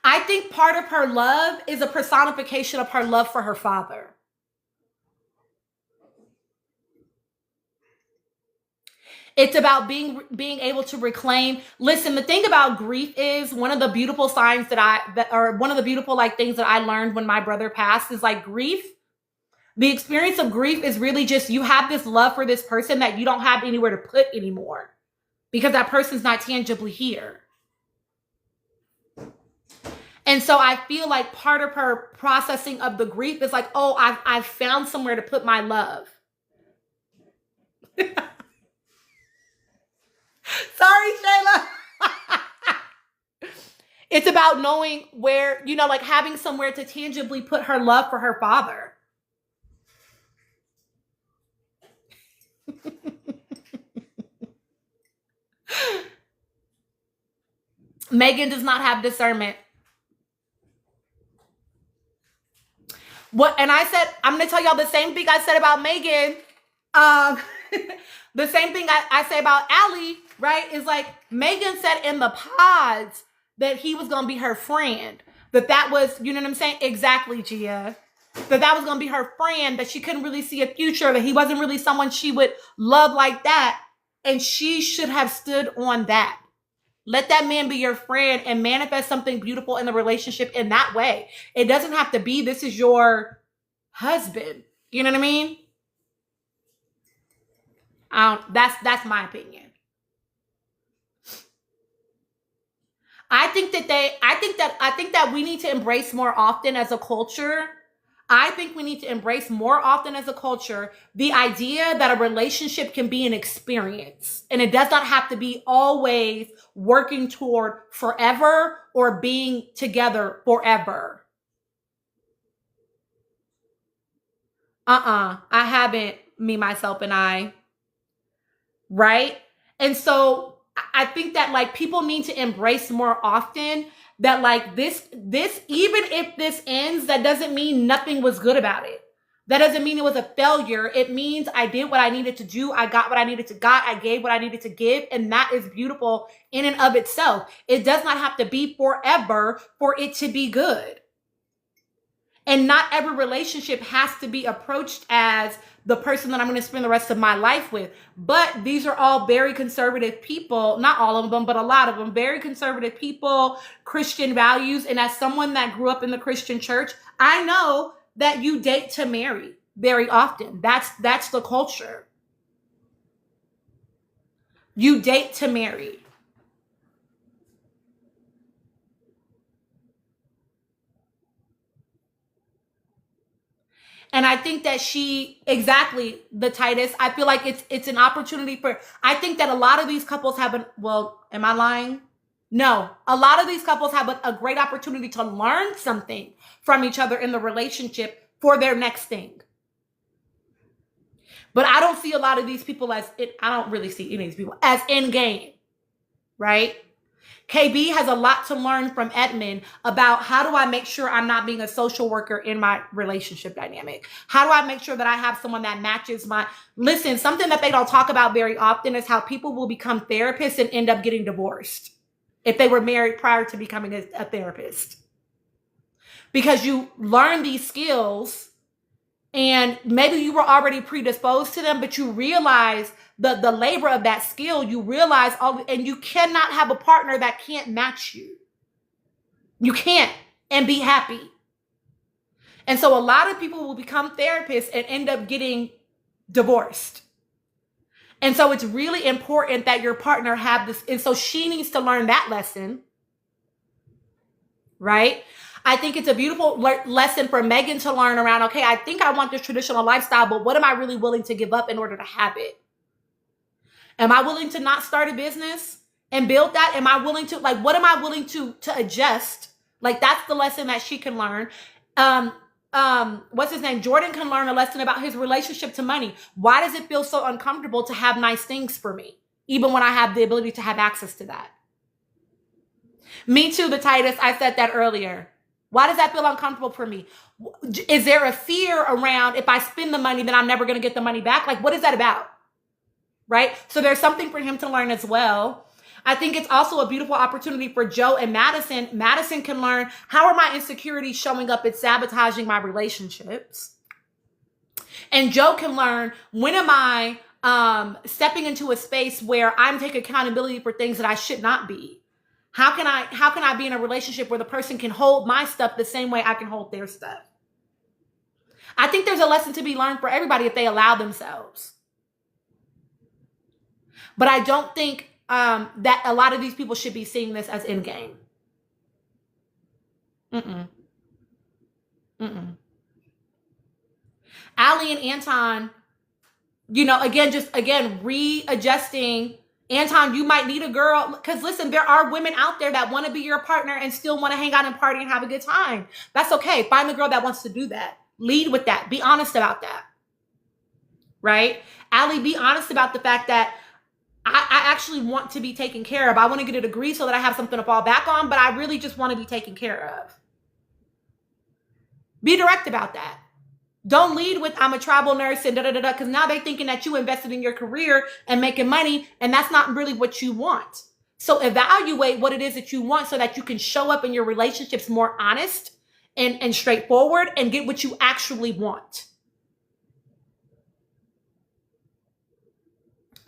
I think part of her love is a personification of her love for her father. It's about being able to reclaim. Listen, the thing about grief is one of the beautiful signs one of the beautiful like things that I learned when my brother passed is like grief. The experience of grief is really just you have this love for this person that you don't have anywhere to put anymore. because that person's not tangibly here. And so I feel like part of her processing of the grief is like, oh, I've found somewhere to put my love. Sorry, Shayla. It's about knowing where, like having somewhere to tangibly put her love for her father. Megan does not have discernment. And I said, I'm going to tell y'all the same thing I said about Megan. The same thing I say about Allie, right? Is like Megan said in the pods that he was going to be her friend. That was, you know what I'm saying? Exactly, Gia. That was going to be her friend, that she couldn't really see a future, that he wasn't really someone she would love like that. And she should have stood on that. Let that man be your friend and manifest something beautiful in the relationship in that way. It doesn't have to be, this is your husband. You know what I mean? That's my opinion. I think that we need to embrace more often as a culture. I think we need to embrace more often as a culture the idea that a relationship can be an experience, and it does not have to be always working toward forever or being together forever. I haven't, me, myself, and I. Right? And so I think that like people need to embrace more often that like this, even if this ends, that doesn't mean nothing was good about it. That doesn't mean it was a failure. It means I did what I needed to do. I got what I needed to get. I gave what I needed to give. And that is beautiful in and of itself. It does not have to be forever for it to be good. And not every relationship has to be approached as the person that I'm going to spend the rest of my life with. But these are all very conservative people, not all of them, but a lot of them, very conservative people, Christian values. And as someone that grew up in the Christian church, I know that you date to marry very often. That's the culture. You date to marry. And I think that exactly, the Titus, I feel like it's an opportunity I think that a lot of these couples have am I lying? No, a lot of these couples have a great opportunity to learn something from each other in the relationship for their next thing. But I don't see a lot of these people I don't really see any of these people as in game, right? KB has a lot to learn from Edmund about how do I make sure I'm not being a social worker in my relationship dynamic? How do I make sure that I have someone that matches listen, something that they don't talk about very often is how people will become therapists and end up getting divorced if they were married prior to becoming a therapist. Because you learn these skills and maybe you were already predisposed to them, but you realize the labor of that skill, you realize and you cannot have a partner that can't match you. You can't and be happy. And so a lot of people will become therapists and end up getting divorced. And so it's really important that your partner have this. And so she needs to learn that lesson, right? I think it's a beautiful lesson for Megan to learn around, okay, I think I want this traditional lifestyle, but what am I really willing to give up in order to have it? Am I willing to not start a business and build that? Am I willing to, what am I willing to adjust? That's the lesson that she can learn. What's his name? Jordan can learn a lesson about his relationship to money. Why does it feel so uncomfortable to have nice things for me, even when I have the ability to have access to that? Me too, the Titus, I said that earlier. Why does that feel uncomfortable for me? Is there a fear around if I spend the money, then I'm never going to get the money back? What is that about? Right? So there's something for him to learn as well. I think it's also a beautiful opportunity for Joe and Madison. Madison can learn, how are my insecurities showing up and sabotaging my relationships? And Joe can learn, when am I stepping into a space where I'm taking accountability for things that I should not be? How can I be in a relationship where the person can hold my stuff the same way I can hold their stuff? I think there's a lesson to be learned for everybody if they allow themselves. But I don't think that a lot of these people should be seeing this as endgame. Allie and Anton, readjusting. Anton, you might need a girl, because listen, there are women out there that want to be your partner and still want to hang out and party and have a good time. That's okay. Find the girl that wants to do that. Lead with that. Be honest about that. Right? Allie, be honest about the fact that I actually want to be taken care of. I want to get a degree so that I have something to fall back on, but I really just want to be taken care of. Be direct about that. Don't lead with I'm a travel nurse and da-da-da-da, because now they're thinking that you invested in your career and making money, and that's not really what you want. So evaluate what it is that you want so that you can show up in your relationships more honest and straightforward and get what you actually want.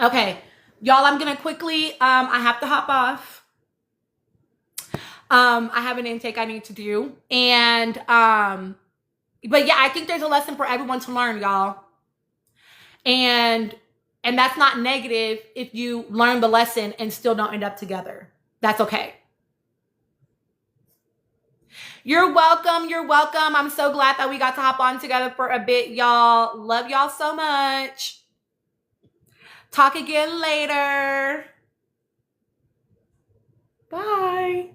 Okay, y'all, I'm going to quickly, I have to hop off. I have an intake I need to do. But yeah, I think there's a lesson for everyone to learn, y'all. And that's not negative if you learn the lesson and still don't end up together. That's okay. You're welcome. You're welcome. I'm so glad that we got to hop on together for a bit, y'all. Love y'all so much. Talk again later. Bye.